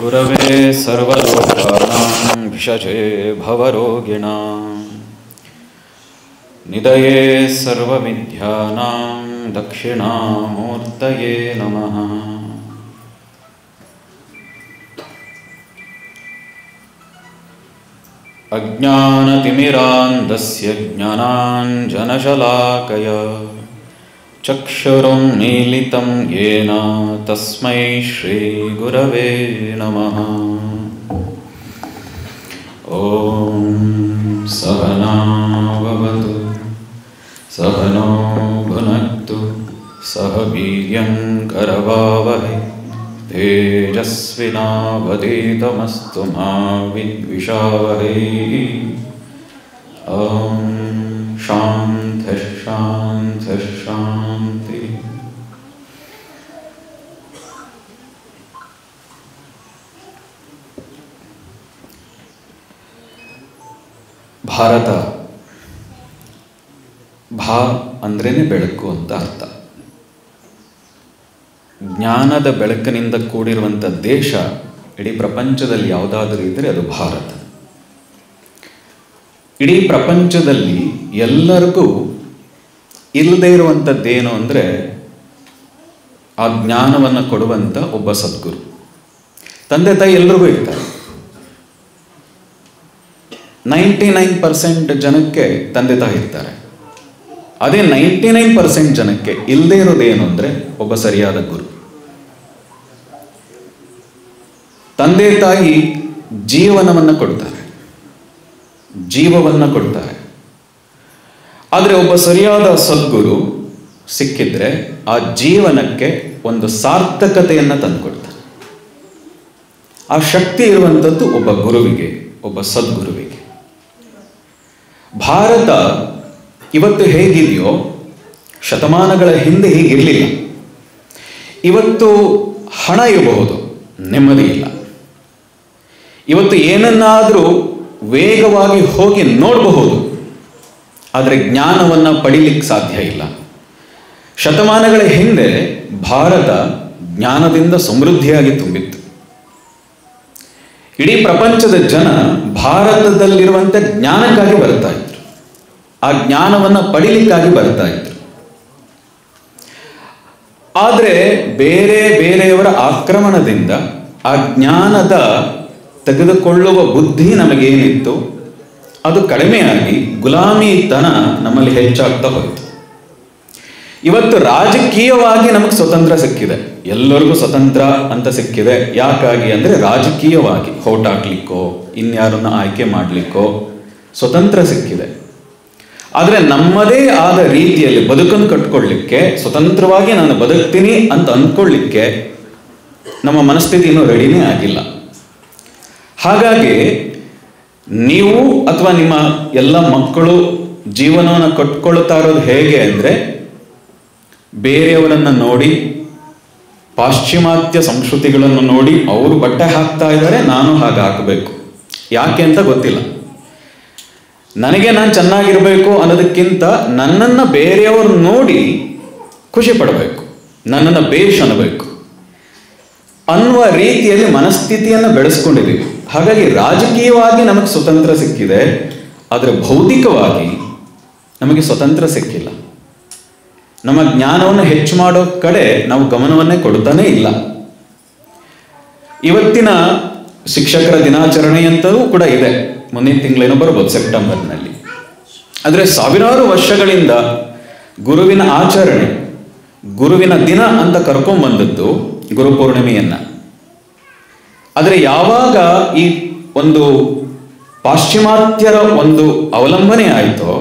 ಗುರವೇ ಸರ್ವಲೋಕಾನಾಂ ವಿಷಜೇ ಭವರೋಗಿಣಾಂ ನಿಧಯೇ ಸರ್ವವಿದ್ಯಾನಾಂ ದಕ್ಷಿಣಾಮೂರ್ತಯೇ ನಮಃ. ಅಜ್ಞಾನತಿಮಿರಾಂಧಸ್ಯ ಜ್ಞಾನಾಂಜನಶಲಾಕಯ ಚಕ್ಷುರುನ್ಮೀಲಿತಂ ಯೇನ ತಸ್ಮೈ ಶ್ರೀ ಗುರವೇ ನಮಃ. ಓಂ ಸಹನಾ ಭವತು ಸಹನೋ ಭುನಕ್ತು ಸಹ ವೀರ್ಯಂ ಕರವಾವಹೈ ತೇಜಸ್ವಿನಾವಧೀತಮಸ್ತು ಮಾ ವಿದ್ವಿಷಾವಹೈ. ಓಂ ಶಾಂತಿ ಶಾಂತಿ ಶಾಂತಿ. ಭಾರತ ಭಾ ಅಂದ್ರೇನೆ ಬೆಳಕು ಅಂತ ಅರ್ಥ. ಜ್ಞಾನದ ಬೆಳಕಿನಿಂದ ಕೂಡಿರುವಂಥ ದೇಶ ಇಡೀ ಪ್ರಪಂಚದಲ್ಲಿ ಯಾವುದಾದರೂ ಇದ್ದರೆ ಅದು ಭಾರತ. ಇಡೀ ಪ್ರಪಂಚದಲ್ಲಿ ಎಲ್ಲರಿಗೂ ಇಲ್ಲದೆ ಇರುವಂಥದ್ದೇನು ಅಂದರೆ ಆ ಜ್ಞಾನವನ್ನು ಕೊಡುವಂಥ ಒಬ್ಬ ಸದ್ಗುರು. ತಂದೆ ತಾಯಿ ಎಲ್ರಿಗೂ ಇರ್ತಾರೆ. 99% ಜನಕ್ಕೆ ತಂದೆ ತಾಯಿ ಇರ್ತಾರೆ. ಅದೇ 99% ಜನಕ್ಕೆ ಇಲ್ಲದೆ ಇರೋದೇನು ಅಂದರೆ ಒಬ್ಬ ಸರಿಯಾದ ಗುರು. ತಂದೆ ತಾಯಿ ಜೀವನವನ್ನು ಕೊಡ್ತಾರೆ, ಜೀವವನ್ನು ಕೊಡ್ತಾರೆ. ಆದರೆ ಒಬ್ಬ ಸರಿಯಾದ ಸದ್ಗುರು ಸಿಕ್ಕಿದ್ರೆ ಆ ಜೀವನಕ್ಕೆ ಒಂದು ಸಾರ್ಥಕತೆಯನ್ನು ತಂದುಕೊಡ್ತಾನೆ. ಆ ಶಕ್ತಿ ಇರುವಂಥದ್ದು ಒಬ್ಬ ಗುರುವಿಗೆ, ಒಬ್ಬ ಸದ್ಗುರುವಿಗೆ. ಭಾರತ ಇವತ್ತು ಹೇಗಿದೆಯೋ ಶತಮಾನಗಳ ಹಿಂದೆ ಹೀಗಿರಲಿಲ್ಲ. ಇವತ್ತು ಹಣ ಇರಬಹುದು, ನೆಮ್ಮದಿ ಇಲ್ಲ. ಇವತ್ತು ಏನನ್ನಾದರೂ ವೇಗವಾಗಿ ಹೋಗಿ ನೋಡಬಹುದು, ಆದರೆ ಜ್ಞಾನವನ್ನು ಪಡೀಲಿಕ್ಕೆ ಸಾಧ್ಯ ಇಲ್ಲ. ಶತಮಾನಗಳ ಹಿಂದೆ ಭಾರತ ಜ್ಞಾನದಿಂದ ಸಮೃದ್ಧಿಯಾಗಿ ತುಂಬಿತ್ತು. ಇಡೀ ಪ್ರಪಂಚದ ಜನ ಭಾರತದಲ್ಲಿರುವಂಥ ಜ್ಞಾನಕ್ಕಾಗಿ ಬರ್ತಾ ಇದ್ರು, ಆ ಜ್ಞಾನವನ್ನು ಪಡೀಲಿಕ್ಕಾಗಿ ಬರ್ತಾ ಇದ್ರು. ಆದರೆ ಬೇರೆ ಬೇರೆಯವರ ಆಕ್ರಮಣದಿಂದ ಆ ಜ್ಞಾನದ ತೆಗೆದುಕೊಳ್ಳುವ ಬುದ್ಧಿ ನಮಗೇನಿತ್ತು ಅದು ಕಡಿಮೆಯಾಗಿ ಗುಲಾಮಿತನ ನಮ್ಮಲ್ಲಿ ಹೆಚ್ಚಾಗ್ತಾ ಹೋಯಿತು. ಇವತ್ತು ರಾಜಕೀಯವಾಗಿ ನಮಗೆ ಸ್ವತಂತ್ರ ಸಿಕ್ಕಿದೆ, ಎಲ್ಲರಿಗೂ ಸ್ವತಂತ್ರ ಅಂತ ಸಿಕ್ಕಿದೆ. ಯಾಕಾಗಿ ಅಂದರೆ ರಾಜಕೀಯವಾಗಿ ಹೋಟ್ ಹಾಕ್ಲಿಕ್ಕೋ ಇನ್ಯಾರನ್ನ ಆಯ್ಕೆ ಮಾಡಲಿಕ್ಕೋ ಸ್ವತಂತ್ರ ಸಿಕ್ಕಿದೆ. ಆದರೆ ನಮ್ಮದೇ ಆದ ರೀತಿಯಲ್ಲಿ ಬದುಕನ್ನು ಕಟ್ಕೊಳ್ಳಿಕ್ಕೆ, ಸ್ವತಂತ್ರವಾಗಿ ನಾನು ಬದುಕ್ತೀನಿ ಅಂತ ಅಂದ್ಕೊಳ್ಳಿಕ್ಕೆ ನಮ್ಮ ಮನಸ್ಥಿತಿ ಇನ್ನೂ ರೆಡಿನೇ ಆಗಿಲ್ಲ. ಹಾಗಾಗಿ ನೀವು ಅಥವಾ ನಿಮ್ಮ ಎಲ್ಲ ಮಕ್ಕಳು ಜೀವನವನ್ನು ಕಟ್ಕೊಳ್ತಾ ಇರೋದು ಹೇಗೆ ಅಂದರೆ ಬೇರೆಯವರನ್ನು ನೋಡಿ, ಪಾಶ್ಚಿಮಾತ್ಯ ಸಂಸ್ಕೃತಿಗಳನ್ನು ನೋಡಿ ಅವರು ಬಟ್ಟೆ ಹಾಕ್ತಾ ಇದ್ದಾರೆ, ನಾನು ಹಾಗೆ ಹಾಕಬೇಕು. ಯಾಕೆ ಅಂತ ಗೊತ್ತಿಲ್ಲ. ನನಗೆ ನಾನು ಚೆನ್ನಾಗಿರಬೇಕು ಅನ್ನೋದಕ್ಕಿಂತ ನನ್ನನ್ನು ಬೇರೆಯವರು ನೋಡಿ ಖುಷಿ ಪಡಬೇಕು, ನನ್ನನ್ನು ಬೇಷ್ ಅನ್ನಬೇಕು ಅನ್ನುವ ರೀತಿಯಲ್ಲಿ ಮನಸ್ಥಿತಿಯನ್ನು ಬೆಳೆಸ್ಕೊಂಡಿದ್ದೀವಿ. ಹಾಗಾಗಿ ರಾಜಕೀಯವಾಗಿ ನಮಗೆ ಸ್ವತಂತ್ರ ಸಿಕ್ಕಿದೆ, ಆದರೆ ಭೌತಿಕವಾಗಿ ನಮಗೆ ಸ್ವತಂತ್ರ ಸಿಕ್ಕಿಲ್ಲ. ನಮ್ಮ ಜ್ಞಾನವನ್ನು ಹೆಚ್ಚು ಮಾಡೋ ಕಡೆ ನಾವು ಗಮನವನ್ನೇ ಕೊಡ್ತಾನೇ ಇಲ್ಲ. ಇವತ್ತಿನ ಶಿಕ್ಷಕರ ದಿನಾಚರಣೆ ಅಂತಲೂ ಕೂಡ ಇದೆ, ಮುಂದಿನ ತಿಂಗಳೇನೋ ಬರ್ಬೋದು ಸೆಪ್ಟೆಂಬರ್ನಲ್ಲಿ. ಆದರೆ ಸಾವಿರಾರು ವರ್ಷಗಳಿಂದ ಗುರುವಿನ ಆಚರಣೆ, ಗುರುವಿನ ದಿನ ಅಂತ ಕರ್ಕೊಂಡ್ಬಂದದ್ದು ಗುರುಪೂರ್ಣಿಮೆಯನ್ನ. ಆದರೆ ಯಾವಾಗ ಈ ಒಂದು ಪಾಶ್ಚಿಮಾತ್ಯರ ಒಂದು ಅವಲಂಬನೆ ಆಯಿತೋ,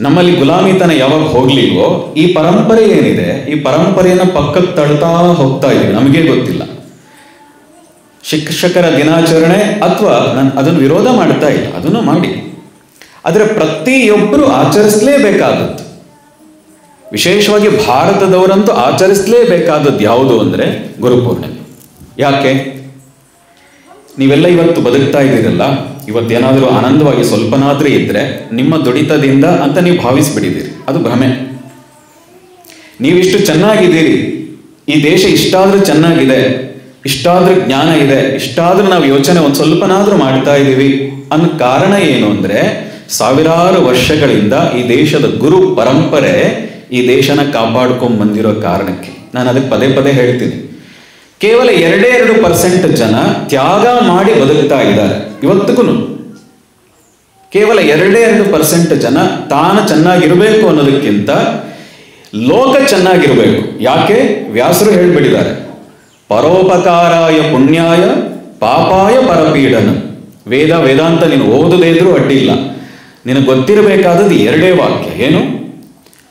ನಮ್ಮಲ್ಲಿ ಗುಲಾಮಿತನ ಯಾವಾಗ ಹೋಗ್ಲಿಲ್ವೋ, ಈ ಪರಂಪರೆ ಏನಿದೆ ಈ ಪರಂಪರೆಯನ್ನು ಪಕ್ಕಕ್ಕೆ ತಳ್ತಾ ಹೋಗ್ತಾ ಇದ್ದೀವಿ, ನಮಗೇ ಗೊತ್ತಿಲ್ಲ. ಶಿಕ್ಷಕರ ದಿನಾಚರಣೆ ಅಥವಾ ನಾನು ಅದನ್ನು ವಿರೋಧ ಮಾಡ್ತಾ ಇಲ್ಲ, ಅದನ್ನು ಮಾಡಿ. ಆದರೆ ಪ್ರತಿಯೊಬ್ಬರು ಆಚರಿಸಲೇಬೇಕಾದದ್ದು, ವಿಶೇಷವಾಗಿ ಭಾರತದವರಂತೂ ಆಚರಿಸಲೇಬೇಕಾದದ್ದು ಯಾವುದು ಅಂದರೆ ಗುರುಪೂರ್ಣಿಮೆ. ಯಾಕೆ? ನೀವೆಲ್ಲ ಇವತ್ತು ಬದುಕ್ತಾ ಇದ್ದೀರಲ್ಲ, ಇವತ್ತೇನಾದರೂ ಆನಂದವಾಗಿ ಸ್ವಲ್ಪನಾದ್ರೂ ಇದ್ದರೆ ನಿಮ್ಮ ದುಡಿತದಿಂದ ಅಂತ ನೀವು ಭಾವಿಸ್ಬಿಟ್ಟಿದ್ದೀರಿ, ಅದು ಭ್ರಮೆ. ನೀವಿಷ್ಟು ಚೆನ್ನಾಗಿದ್ದೀರಿ, ಈ ದೇಶ ಇಷ್ಟಾದರೂ ಚೆನ್ನಾಗಿದೆ, ಇಷ್ಟಾದ್ರೂ ಜ್ಞಾನ ಇದೆ, ಇಷ್ಟಾದ್ರೂ ನಾವು ಯೋಚನೆ ಒಂದು ಸ್ವಲ್ಪನಾದ್ರೂ ಮಾಡ್ತಾ ಇದ್ದೀವಿ ಅನ್ನೋ ಕಾರಣ ಏನು ಅಂದ್ರೆ, ಸಾವಿರಾರು ವರ್ಷಗಳಿಂದ ಈ ದೇಶದ ಗುರು ಪರಂಪರೆ ಈ ದೇಶನ ಕಾಪಾಡ್ಕೊಂಡ್ ಬಂದಿರೋ ಕಾರಣಕ್ಕೆ. ನಾನು ಅದಕ್ಕೆ ಪದೇ ಪದೇ ಹೇಳ್ತೀನಿ, ಕೇವಲ 2% ಜನ ತ್ಯಾಗ ಮಾಡಿ ಬದುಕ್ತಾ ಇದ್ದಾರೆ ಇವತ್ತಿಗೂ. ಕೇವಲ 2% ಜನ ತಾನು ಚೆನ್ನಾಗಿರ್ಬೇಕು ಅನ್ನೋದಕ್ಕಿಂತ ಲೋಕ ಚೆನ್ನಾಗಿರ್ಬೇಕು. ಯಾಕೆ? ವ್ಯಾಸರು ಹೇಳ್ಬಿಟ್ಟಿದ್ದಾರೆ, ಪರೋಪಕಾರಾಯ ಪುಣ್ಯಾಯ ಪಾಪಾಯ ಪರಪೀಡನ. ವೇದಾಂತ ನೀನು ಓದದೇ ಇದ್ರೂ ಅಡ್ಡಿ ಇಲ್ಲ, ನಿನಗೆ ಗೊತ್ತಿರಬೇಕಾದದ್ದು 2 ವಾಕ್ಯ. ಏನು?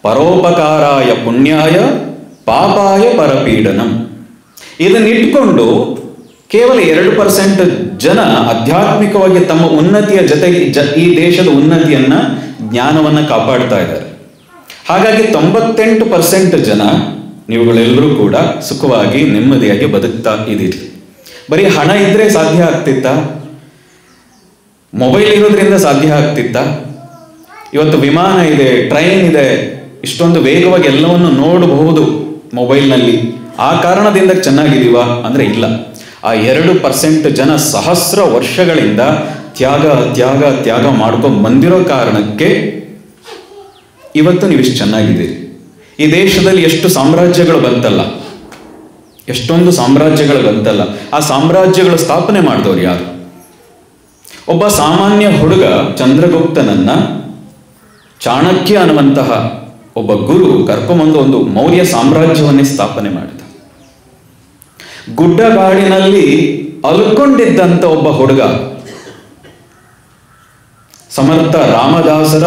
ಪರೋಪಕಾರಾಯ ಪುಣ್ಯಾಯ ಪಾಪಾಯ ಪರಪೀಡನಂ. ಇದನ್ನಿಟ್ಕೊಂಡು ಕೇವಲ 2% ಜನ ಆಧ್ಯಾತ್ಮಿಕವಾಗಿ ತಮ್ಮ ಉನ್ನತಿಯ ಜೊತೆಗೆ ಈ ದೇಶದ ಉನ್ನತಿಯನ್ನ, ಜ್ಞಾನವನ್ನ ಕಾಪಾಡ್ತಾ ಇದ್ದಾರೆ. ಹಾಗಾಗಿ 98% ಜನ ನೀವುಗಳೆಲ್ಲರೂ ಕೂಡ ಸುಖವಾಗಿ ನೆಮ್ಮದಿಯಾಗಿ ಬದುಕ್ತಾ ಇದ್ದೀರಿ. ಬರೀ ಹಣ ಇದ್ರೆ ಸಾಧ್ಯ ಆಗ್ತಿತ್ತಾ? ಮೊಬೈಲ್ ಇರೋದ್ರಿಂದ ಸಾಧ್ಯ ಆಗ್ತಿತ್ತಾ? ಇವತ್ತು ವಿಮಾನ ಇದೆ, ಟ್ರೈನ್ ಇದೆ, ಇಷ್ಟೊಂದು ವೇಗವಾಗಿ ಎಲ್ಲವನ್ನು ನೋಡಬಹುದು ಮೊಬೈಲ್ನಲ್ಲಿ. ಆ ಕಾರಣದಿಂದ ಚೆನ್ನಾಗಿದೀವ ಅಂದ್ರೆ ಇಲ್ಲ. ಆ 2% ಜನ ಸಹಸ್ರ ವರ್ಷಗಳಿಂದ ತ್ಯಾಗ ತ್ಯಾಗ ತ್ಯಾಗ ಮಾಡ್ಕೊಂಡು ಬಂದಿರೋ ಕಾರಣಕ್ಕೆ ಇವತ್ತು ನೀವಿಷ್ಟು ಚೆನ್ನಾಗಿದ್ದೀರಿ. ಈ ದೇಶದಲ್ಲಿ ಎಷ್ಟು ಸಾಮ್ರಾಜ್ಯಗಳು ಬಂತಲ್ಲ, ಎಷ್ಟೊಂದು ಸಾಮ್ರಾಜ್ಯಗಳು ಬಂತಲ್ಲ. ಆ ಸಾಮ್ರಾಜ್ಯಗಳು ಸ್ಥಾಪನೆ ಮಾಡಿದವರು ಯಾರು? ಒಬ್ಬ ಸಾಮಾನ್ಯ ಹುಡುಗ ಚಂದ್ರಗುಪ್ತನನ್ನ ಚಾಣಕ್ಯ ಅನ್ನುವಂತಹ ಒಬ್ಬ ಗುರು ಕರ್ಕೊಂಬಂದು ಒಂದು ಮೌರ್ಯ ಸಾಮ್ರಾಜ್ಯವನ್ನೇ ಸ್ಥಾಪನೆ ಮಾಡಿದ. ಗುಡ್ಡಗಾಡಿನಲ್ಲಿ ಅಲ್ಕೊಂಡಿದ್ದಂತ ಒಬ್ಬ ಹುಡುಗ ಸಮರ್ಥ ರಾಮದಾಸರ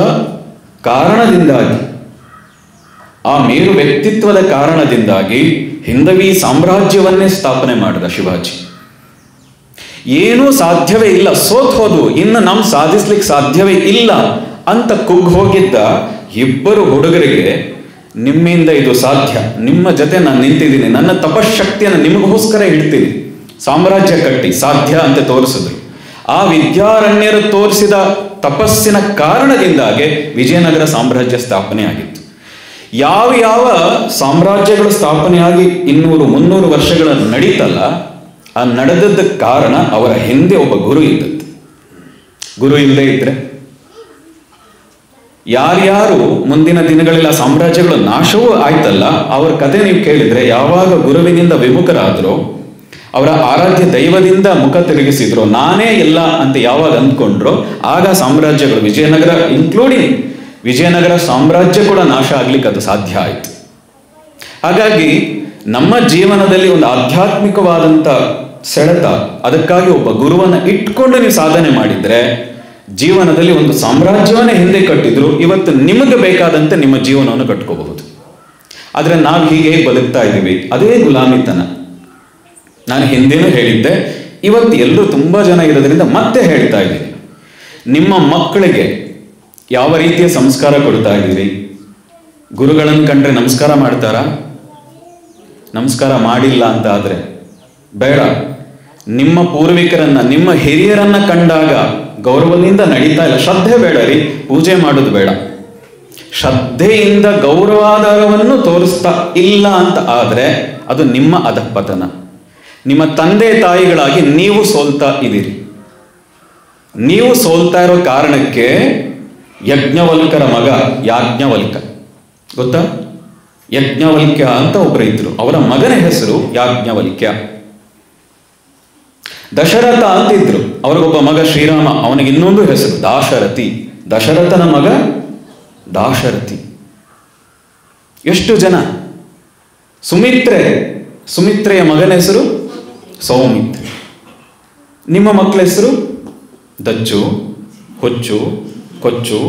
ಕಾರಣದಿಂದಾಗಿ, ಆ ಮೇರು ವ್ಯಕ್ತಿತ್ವದ ಕಾರಣದಿಂದಾಗಿ ಹಿಂದವಿ ಸಾಮ್ರಾಜ್ಯವನ್ನೇ ಸ್ಥಾಪನೆ ಮಾಡಿದ ಶಿವಾಜಿ. ಏನೂ ಸಾಧ್ಯವೇ ಇಲ್ಲ, ಸೋತ್ ಹೋದು, ಇನ್ನು ನಮ್ ಸಾಧಿಸ್ಲಿಕ್ಕೆ ಸಾಧ್ಯವೇ ಇಲ್ಲ ಅಂತ ಕುಗ್ಗ್ ಹೋಗಿದ್ದ 2 ಹುಡುಗರಿಗೆ ನಿಮ್ಮಿಂದ ಇದು ಸಾಧ್ಯ, ನಿಮ್ಮ ಜೊತೆ ನಾನು ನಿಂತಿದ್ದೀನಿ, ನನ್ನ ತಪಶಕ್ತಿಯನ್ನು ನಿಮಗೋಸ್ಕರ ಇಡ್ತೀನಿ, ಸಾಮ್ರಾಜ್ಯ ಕಟ್ಟಿ ಸಾಧ್ಯ ಅಂತ ತೋರಿಸಿದ್ರು. ಆ ವಿದ್ಯಾರಣ್ಯರು ತೋರಿಸಿದ ತಪಸ್ಸಿನ ಕಾರಣದಿಂದಾಗಿ ವಿಜಯನಗರ ಸಾಮ್ರಾಜ್ಯ ಸ್ಥಾಪನೆ ಆಗಿತ್ತು. ಯಾವ ಸಾಮ್ರಾಜ್ಯಗಳು ಸ್ಥಾಪನೆಯಾಗಿ 200-300 ವರ್ಷಗಳ ನಡೀತಲ್ಲ, ಆ ನಡೆದದ್ದ ಕಾರಣ ಅವರ ಹಿಂದೆ ಒಬ್ಬ ಗುರು ಇದ್ದದ್ದು. ಗುರು ಇಲ್ಲದೆ ಇದ್ರೆ ಯಾರ್ಯಾರು ಮುಂದಿನ ದಿನಗಳಲ್ಲಿ ಆ ಸಾಮ್ರಾಜ್ಯಗಳು ನಾಶವೂ ಆಯ್ತಲ್ಲ, ಅವರ ಕಥೆ ನೀವು ಕೇಳಿದ್ರೆ ಯಾವಾಗ ಗುರುವಿನಿಂದ ವಿಮುಖರಾದ್ರು, ಅವರ ಆರಾಧ್ಯ ದೈವದಿಂದ ಮುಖ ತಿರುಗಿಸಿದ್ರು, ನಾನೇ ಎಲ್ಲ ಅಂತ ಯಾವಾಗ ಅಂದ್ಕೊಂಡ್ರು, ಆಗ ಸಾಮ್ರಾಜ್ಯಗಳು, ವಿಜಯನಗರ ಇನ್ಕ್ಲೂಡಿಂಗ್ ವಿಜಯನಗರ ಸಾಮ್ರಾಜ್ಯ ಕೂಡ ನಾಶ ಆಗ್ಲಿಕ್ಕೆ ಅದು ಸಾಧ್ಯ ಆಯಿತು. ಹಾಗಾಗಿ ನಮ್ಮ ಜೀವನದಲ್ಲಿ ಒಂದು ಆಧ್ಯಾತ್ಮಿಕವಾದಂಥ ಸೆಳೆತ, ಅದಕ್ಕಾಗಿ ಒಬ್ಬ ಗುರುವನ್ನ ಇಟ್ಕೊಂಡು ನೀವು ಸಾಧನೆ ಮಾಡಿದ್ರೆ ಜೀವನದಲ್ಲಿ ಒಂದು ಸಾಮ್ರಾಜ್ಯವನ್ನೇ ಹಿಂದೆ ಕಟ್ಟಿದ್ರು ಇವತ್ತು ನಿಮಗೆ ಬೇಕಾದಂತೆ ನಿಮ್ಮ ಜೀವನವನ್ನು ಕಟ್ಕೋಬಹುದು. ಆದ್ರೆ ನಾವು ಹೀಗೆ ಬದುಕ್ತಾ ಇದ್ದೀವಿ, ಅದೇ ಗುಲಾಮಿತನ. ನಾನು ಹಿಂದೇನೂ ಹೇಳಿದ್ದೆ, ಇವತ್ತು ಎಲ್ಲರೂ ತುಂಬಾ ಜನ ಇರೋದ್ರಿಂದ ಮತ್ತೆ ಹೇಳ್ತಾ ಇದ್ದೀನಿ, ನಿಮ್ಮ ಮಕ್ಕಳಿಗೆ ಯಾವ ರೀತಿಯ ಸಂಸ್ಕಾರ ಕೊಡ್ತಾ ಇದ್ದೀರಿ? ಗುರುಗಳನ್ನು ಕಂಡ್ರೆ ನಮಸ್ಕಾರ ಮಾಡ್ತಾರಾ? ನಮಸ್ಕಾರ ಮಾಡಿಲ್ಲ ಅಂತ ಆದ್ರೆ ಬೇಡ. ನಿಮ್ಮ ಪೂರ್ವಿಕರನ್ನ, ನಿಮ್ಮ ಹಿರಿಯರನ್ನ ಕಂಡಾಗ ಗೌರವದಿಂದ ನಡೀತಾ ಇಲ್ಲ, ಶ್ರದ್ಧೆ ಬೇಡ ರೀ, ಪೂಜೆ ಮಾಡೋದು ಬೇಡ. ಶ್ರದ್ಧೆಯಿಂದ ಗೌರವಾಧಾರವನ್ನು ತೋರಿಸ್ತಾ ಇಲ್ಲ ಅಂತ ಆದ್ರೆ ಅದು ನಿಮ್ಮ ಅಧಃಪತನ. ನಿಮ್ಮ ತಂದೆ ತಾಯಿಗಳಾಗಿ ನೀವು ಸೋಲ್ತಾ ಇದ್ದೀರಿ. ನೀವು ಸೋಲ್ತಾ ಇರೋ ಕಾರಣಕ್ಕೆ ಯಜ್ಞವಲ್ಕರ ಮಗ ಯಾಜ್ಞವಲ್ಕ, ಗೊತ್ತಾ? ಯಜ್ಞವಲ್ಕ್ಯ ಅಂತ ಒಬ್ಬರು ಇದ್ರು, ಅವರ ಮಗನ ಹೆಸರು ಯಾಜ್ಞವಲ್ಕ್ಯ. ದಶರಥ ಅಂತಿದ್ರು, ಅವ್ರಿಗೊಬ್ಬ ಮಗ ಶ್ರೀರಾಮ, ಅವನಿಗೆ ಇನ್ನೊಂದು ಹೆಸರು ದಾಶರಥಿ. ದಶರಥನ ಮಗ ದಾಶರಥಿ. ಎಷ್ಟು ಜನ? ಸುಮಿತ್ರೆಯ ಮಗನ ಹೆಸರು ಸೌಮಿತ್ರ. ನಿಮ್ಮ ಮಕ್ಕಳ ಹೆಸರು ದಚ್ಚು, ಹುಚ್ಚು, ಕೊಚ್ಚು,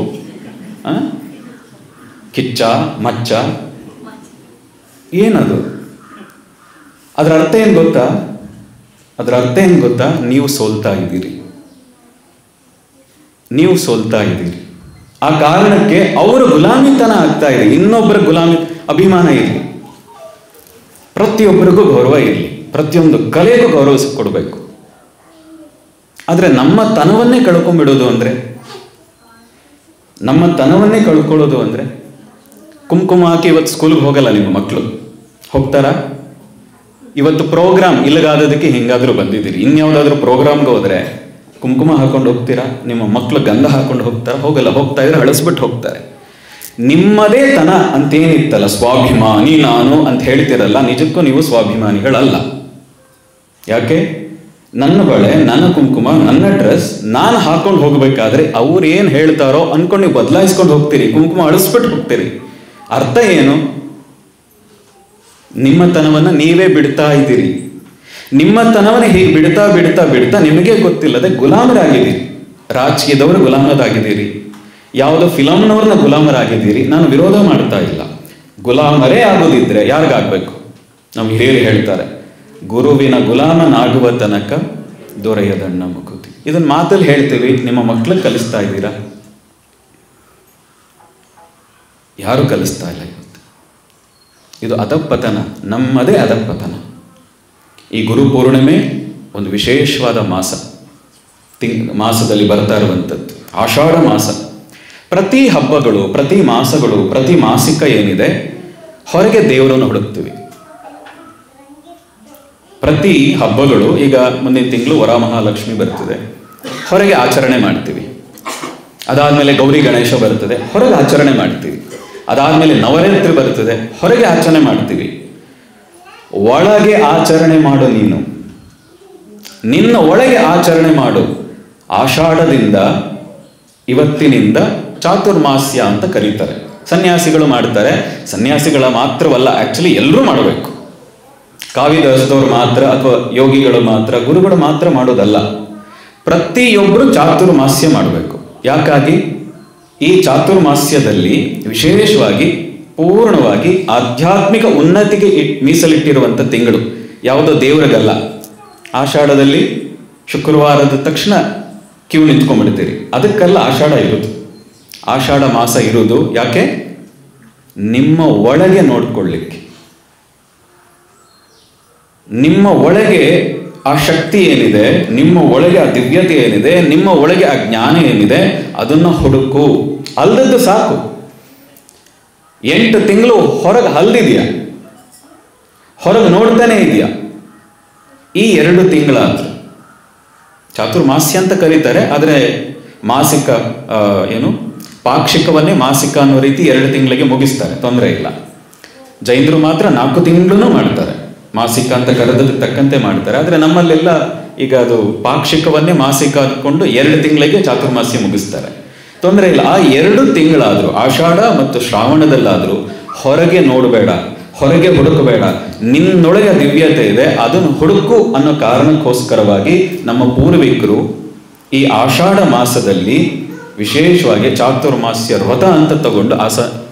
ಕಿಚ್ಚ, ಮಚ್ಚ. ಏನದು? ಅದರ ಅರ್ಥ ಏನು ಗೊತ್ತಾ? ನೀವು ಸೋಲ್ತಾ ಇದ್ದೀರಿ, ನೀವು ಸೋಲ್ತಾ ಇದ್ದೀರಿ. ಆ ಕಾರಣಕ್ಕೆ ಅವರು ಗುಲಾಮಿತನ ಆಗ್ತಾ ಇದೆ. ಇನ್ನೊಬ್ಬರ ಗುಲಾಮಿ ಅಭಿಮಾನ ಇರಲಿ, ಪ್ರತಿಯೊಬ್ಬರಿಗೂ ಗೌರವ ಇರಲಿ, ಪ್ರತಿಯೊಂದು ಕಲೆಗೂ ಗೌರವ ಕೊಡಬೇಕು. ಆದ್ರೆ ನಮ್ಮ ತನವನ್ನೇ ಕಳ್ಕೊಂಡ್ಬಿಡೋದು ಅಂದ್ರೆ, ನಮ್ಮ ತನವನ್ನೇ ಕಳ್ಕೊಳ್ಳೋದು ಅಂದ್ರೆ, ಕುಂಕುಮ ಹಾಕಿ ಇವತ್ತು ಸ್ಕೂಲ್ಗೆ ಹೋಗಲ್ಲ ನಿಮ್ಮ ಮಕ್ಕಳು, ಹೋಗ್ತಾರಾ? ಇವತ್ತು ಪ್ರೋಗ್ರಾಮ್ ಇಲ್ಲಗಾದದಕ್ಕೆ ಹಿಂಗಾದ್ರೂ ಬಂದಿದ್ದೀರಿ. ಇನ್ಯಾವುದಾದ್ರೂ ಪ್ರೋಗ್ರಾಮ್ಗೆ ಹೋದ್ರೆ ಕುಂಕುಮ ಹಾಕೊಂಡು ಹೋಗ್ತೀರಾ? ನಿಮ್ಮ ಮಕ್ಕಳು ಗಂಧ ಹಾಕೊಂಡು ಹೋಗ್ತಾರ? ಹೋಗಲ್ಲ. ಹೋಗ್ತಾ ಇದ್ರೆ ಅಳಿಸ್ಬಿಟ್ಟು ಹೋಗ್ತಾರೆ. ನಿಮ್ಮದೇ ತನ ಅಂತೇನಿತ್ತಲ್ಲ, ಸ್ವಾಭಿಮಾನಿ ನಾನು ಅಂತ ಹೇಳ್ತಿರಲ್ಲ, ನಿಜಕ್ಕೂ ನೀವು ಸ್ವಾಭಿಮಾನಿಗಳಲ್ಲ. ಯಾಕೆ? ನನ್ನ ಬಳೆ, ನನ್ನ ಕುಂಕುಮ, ನನ್ನ ಡ್ರೆಸ್ ನಾನು ಹಾಕೊಂಡು ಹೋಗ್ಬೇಕಾದ್ರೆ ಅವ್ರು ಏನು ಹೇಳ್ತಾರೋ ಅನ್ಕೊಂಡು ನೀವು ಬದಲಾಯಿಸ್ಕೊಂಡು ಹೋಗ್ತೀರಿ, ಕುಂಕುಮ ಅಳಿಸ್ಬಿಟ್ಟು ಹೋಗ್ತೀರಿ. ಅರ್ಥ ಏನು? ನಿಮ್ಮ ತನವನ್ನು ನೀವೇ ಬಿಡ್ತಾ ಇದ್ದೀರಿ. ನಿಮ್ಮ ತನವನ್ನು ಹೀಗೆ ಬಿಡ್ತಾ ಬಿಡ್ತಾ ಬಿಡ್ತಾ ನಿಮಗೆ ಗೊತ್ತಿಲ್ಲದೆ ಗುಲಾಮರಾಗಿದ್ದೀರಿ. ರಾಜಕೀಯದವರು ಗುಲಾಮರಾಗಿದ್ದೀರಿ, ಯಾವುದೋ ಫಿಲಮ್ನವ್ರನ್ನ ಗುಲಾಮರಾಗಿದ್ದೀರಿ. ನಾನು ವಿರೋಧ ಮಾಡ್ತಾ ಇಲ್ಲ. ಗುಲಾಮರೇ ಆಗೋದಿದ್ರೆ ಯಾರಿಗಾಗಬೇಕು? ನಮ್ಮ ಹಿರಿಯರು ಹೇಳ್ತಾರೆ, ಗುರುವಿನ ಗುಲಾಮನಾಗುವ ತನಕ ದೊರೆಯದಣ್ಣ ಮುಕುತಿ. ಇದನ್ನ ಮಾತಲ್ಲಿ ಹೇಳ್ತೀವಿ, ನಿಮ್ಮ ಮಕ್ಕಳಿಗೆ ಕಲಿಸ್ತಾ ಇದ್ದೀರಾ? ಯಾರು ಕಲಿಸ್ತಾ ಇಲ್ಲ ಇವತ್ತು. ಇದು ಅಧಃಪತನ, ನಮ್ಮದೇ ಅಧಃಪತನ. ಈ ಗುರು ಪೂರ್ಣಿಮೆ ಒಂದು ವಿಶೇಷವಾದ ಮಾಸ, ಮಾಸದಲ್ಲಿ ಬರ್ತಾ ಇರುವಂಥದ್ದು ಆಷಾಢ ಮಾಸ. ಪ್ರತಿ ಹಬ್ಬಗಳು, ಪ್ರತಿ ಮಾಸಗಳು, ಪ್ರತಿ ಮಾಸಿಕ ಏನಿದೆ, ಹೊರಗೆ ದೇವರನ್ನು ಹುಡುಕ್ತೀವಿ. ಪ್ರತಿ ಹಬ್ಬಗಳು, ಈಗ ಮುಂದಿನ ತಿಂಗಳು ವರಮಹಾಲಕ್ಷ್ಮಿ ಬರ್ತದೆ, ಹೊರಗೆ ಆಚರಣೆ ಮಾಡ್ತೀವಿ. ಅದಾದಮೇಲೆ ಗೌರಿ ಗಣೇಶ ಬರ್ತದೆ, ಹೊರಗೆ ಆಚರಣೆ ಮಾಡ್ತೀವಿ. ಅದಾದಮೇಲೆ ನವರಾತ್ರಿ ಬರ್ತದೆ, ಹೊರಗೆ ಆಚರಣೆ ಮಾಡ್ತೀವಿ. ಒಳಗೆ ಆಚರಣೆ ಮಾಡು ನೀನು, ನಿನ್ನ ಒಳಗೆ ಆಚರಣೆ ಮಾಡು. ಆಷಾಢದಿಂದ ಇವತ್ತಿನಿಂದ ಚಾತುರ್ಮಾಸ್ಯ ಅಂತ ಕರೀತಾರೆ. ಸನ್ಯಾಸಿಗಳು ಮಾಡ್ತಾರೆ. ಸನ್ಯಾಸಿಗಳ ಮಾತ್ರವಲ್ಲ, ಆಕ್ಚುಲಿ ಎಲ್ಲರೂ ಮಾಡಬೇಕು. ಕಾವಿದಸ್ತವ್ರು ಮಾತ್ರ ಅಥವಾ ಯೋಗಿಗಳು ಮಾತ್ರ, ಗುರುಗಳು ಮಾತ್ರ ಮಾಡೋದಲ್ಲ. ಪ್ರತಿಯೊಬ್ಬರು ಚಾತುರ್ಮಾಸ್ಯ ಮಾಡಬೇಕು. ಯಾಕಾಗಿ? ಈ ಚಾತುರ್ಮಾಸ್ಯದಲ್ಲಿ ವಿಶೇಷವಾಗಿ ಪೂರ್ಣವಾಗಿ ಆಧ್ಯಾತ್ಮಿಕ ಉನ್ನತಿಗೆ ಮೀಸಲಿಟ್ಟಿರುವಂಥ ತಿಂಗಳು. ಯಾವುದೋ ದೇವರಿಗಲ್ಲ. ಆಷಾಢದಲ್ಲಿ ಶುಕ್ರವಾರದ ತಕ್ಷಣ ಕ್ಯೂ ನಿಂತ್ಕೊಂಡ್ಬಿಡ್ತೀರಿ. ಅದಕ್ಕೆಲ್ಲ ಆಷಾಢ ಇರೋದು. ಆಷಾಢ ಮಾಸ ಇರೋದು ಯಾಕೆ? ನಿಮ್ಮ ಒಳಗೆ ನೋಡ್ಕೊಳ್ಳಿಕ್ಕೆ. ನಿಮ್ಮ ಒಳಗೆ ಆ ಶಕ್ತಿ ಏನಿದೆ, ನಿಮ್ಮ ಒಳಗೆ ಆ ದಿವ್ಯತೆ ಏನಿದೆ, ನಿಮ್ಮ ಒಳಗೆ ಆ ಜ್ಞಾನ ಏನಿದೆ, ಅದನ್ನು ಹುಡುಕು. ಅಲ್ದದ್ದು ಸಾಕು. 8 ತಿಂಗಳು ಹೊರಗೆ ಹಲ್ದಿದೆಯಾ? ಹೊರಗೆ ನೋಡ್ತಾನೆ ಇದೆಯಾ? ಈ 2 ತಿಂಗಳಾದ್ರು ಚಾತುರ್ಮಾಸ್ಯ ಅಂತ ಕರೀತಾರೆ. ಆದರೆ ಮಾಸಿಕ ಪಾಕ್ಷಿಕವನ್ನೇ ಮಾಸಿಕ ಅನ್ನೋ ರೀತಿ 2 ತಿಂಗಳಿಗೆ ಮುಗಿಸ್ತಾರೆ, ತೊಂದರೆ ಇಲ್ಲ. ಜೈನರು ಮಾತ್ರ 4 ತಿಂಗಳು ಮಾಡ್ತಾರೆ. ಮಾಸಿಕ ಅಂತ ಕರೆದಕ್ಕೆ ತಕ್ಕಂತೆ ಮಾಡ್ತಾರೆ. ಆದರೆ ನಮ್ಮಲ್ಲೆಲ್ಲ ಈಗ ಅದು ಪಾಕ್ಷಿಕವನ್ನೇ ಮಾಸಿಕ ಅಂದ್ಕೊಂಡು 2 ತಿಂಗಳಿಗೆ ಚಾತುರ್ಮಾಸ್ಯ ಮುಗಿಸ್ತಾರೆ. ತೊಂದರೆ ಇಲ್ಲ. ಆ 2 ತಿಂಗಳಾದರೂ, ಆಷಾಢ ಮತ್ತು ಶ್ರಾವಣದಲ್ಲಾದರೂ ಹೊರಗೆ ನೋಡಬೇಡ, ಹೊರಗೆ ಹುಡುಕಬೇಡ. ನಿನ್ನೊಳಗೆ ದಿವ್ಯತೆ ಇದೆ, ಅದನ್ನು ಹುಡುಕು ಅನ್ನೋ ಕಾರಣಕ್ಕೋಸ್ಕರವಾಗಿ ನಮ್ಮ ಪೂರ್ವಿಕರು ಈ ಆಷಾಢ ಮಾಸದಲ್ಲಿ ವಿಶೇಷವಾಗಿ ಚಾತುರ್ಮಾಸ್ಯ ವ್ರತ ಅಂತ ತಗೊಂಡು ಆ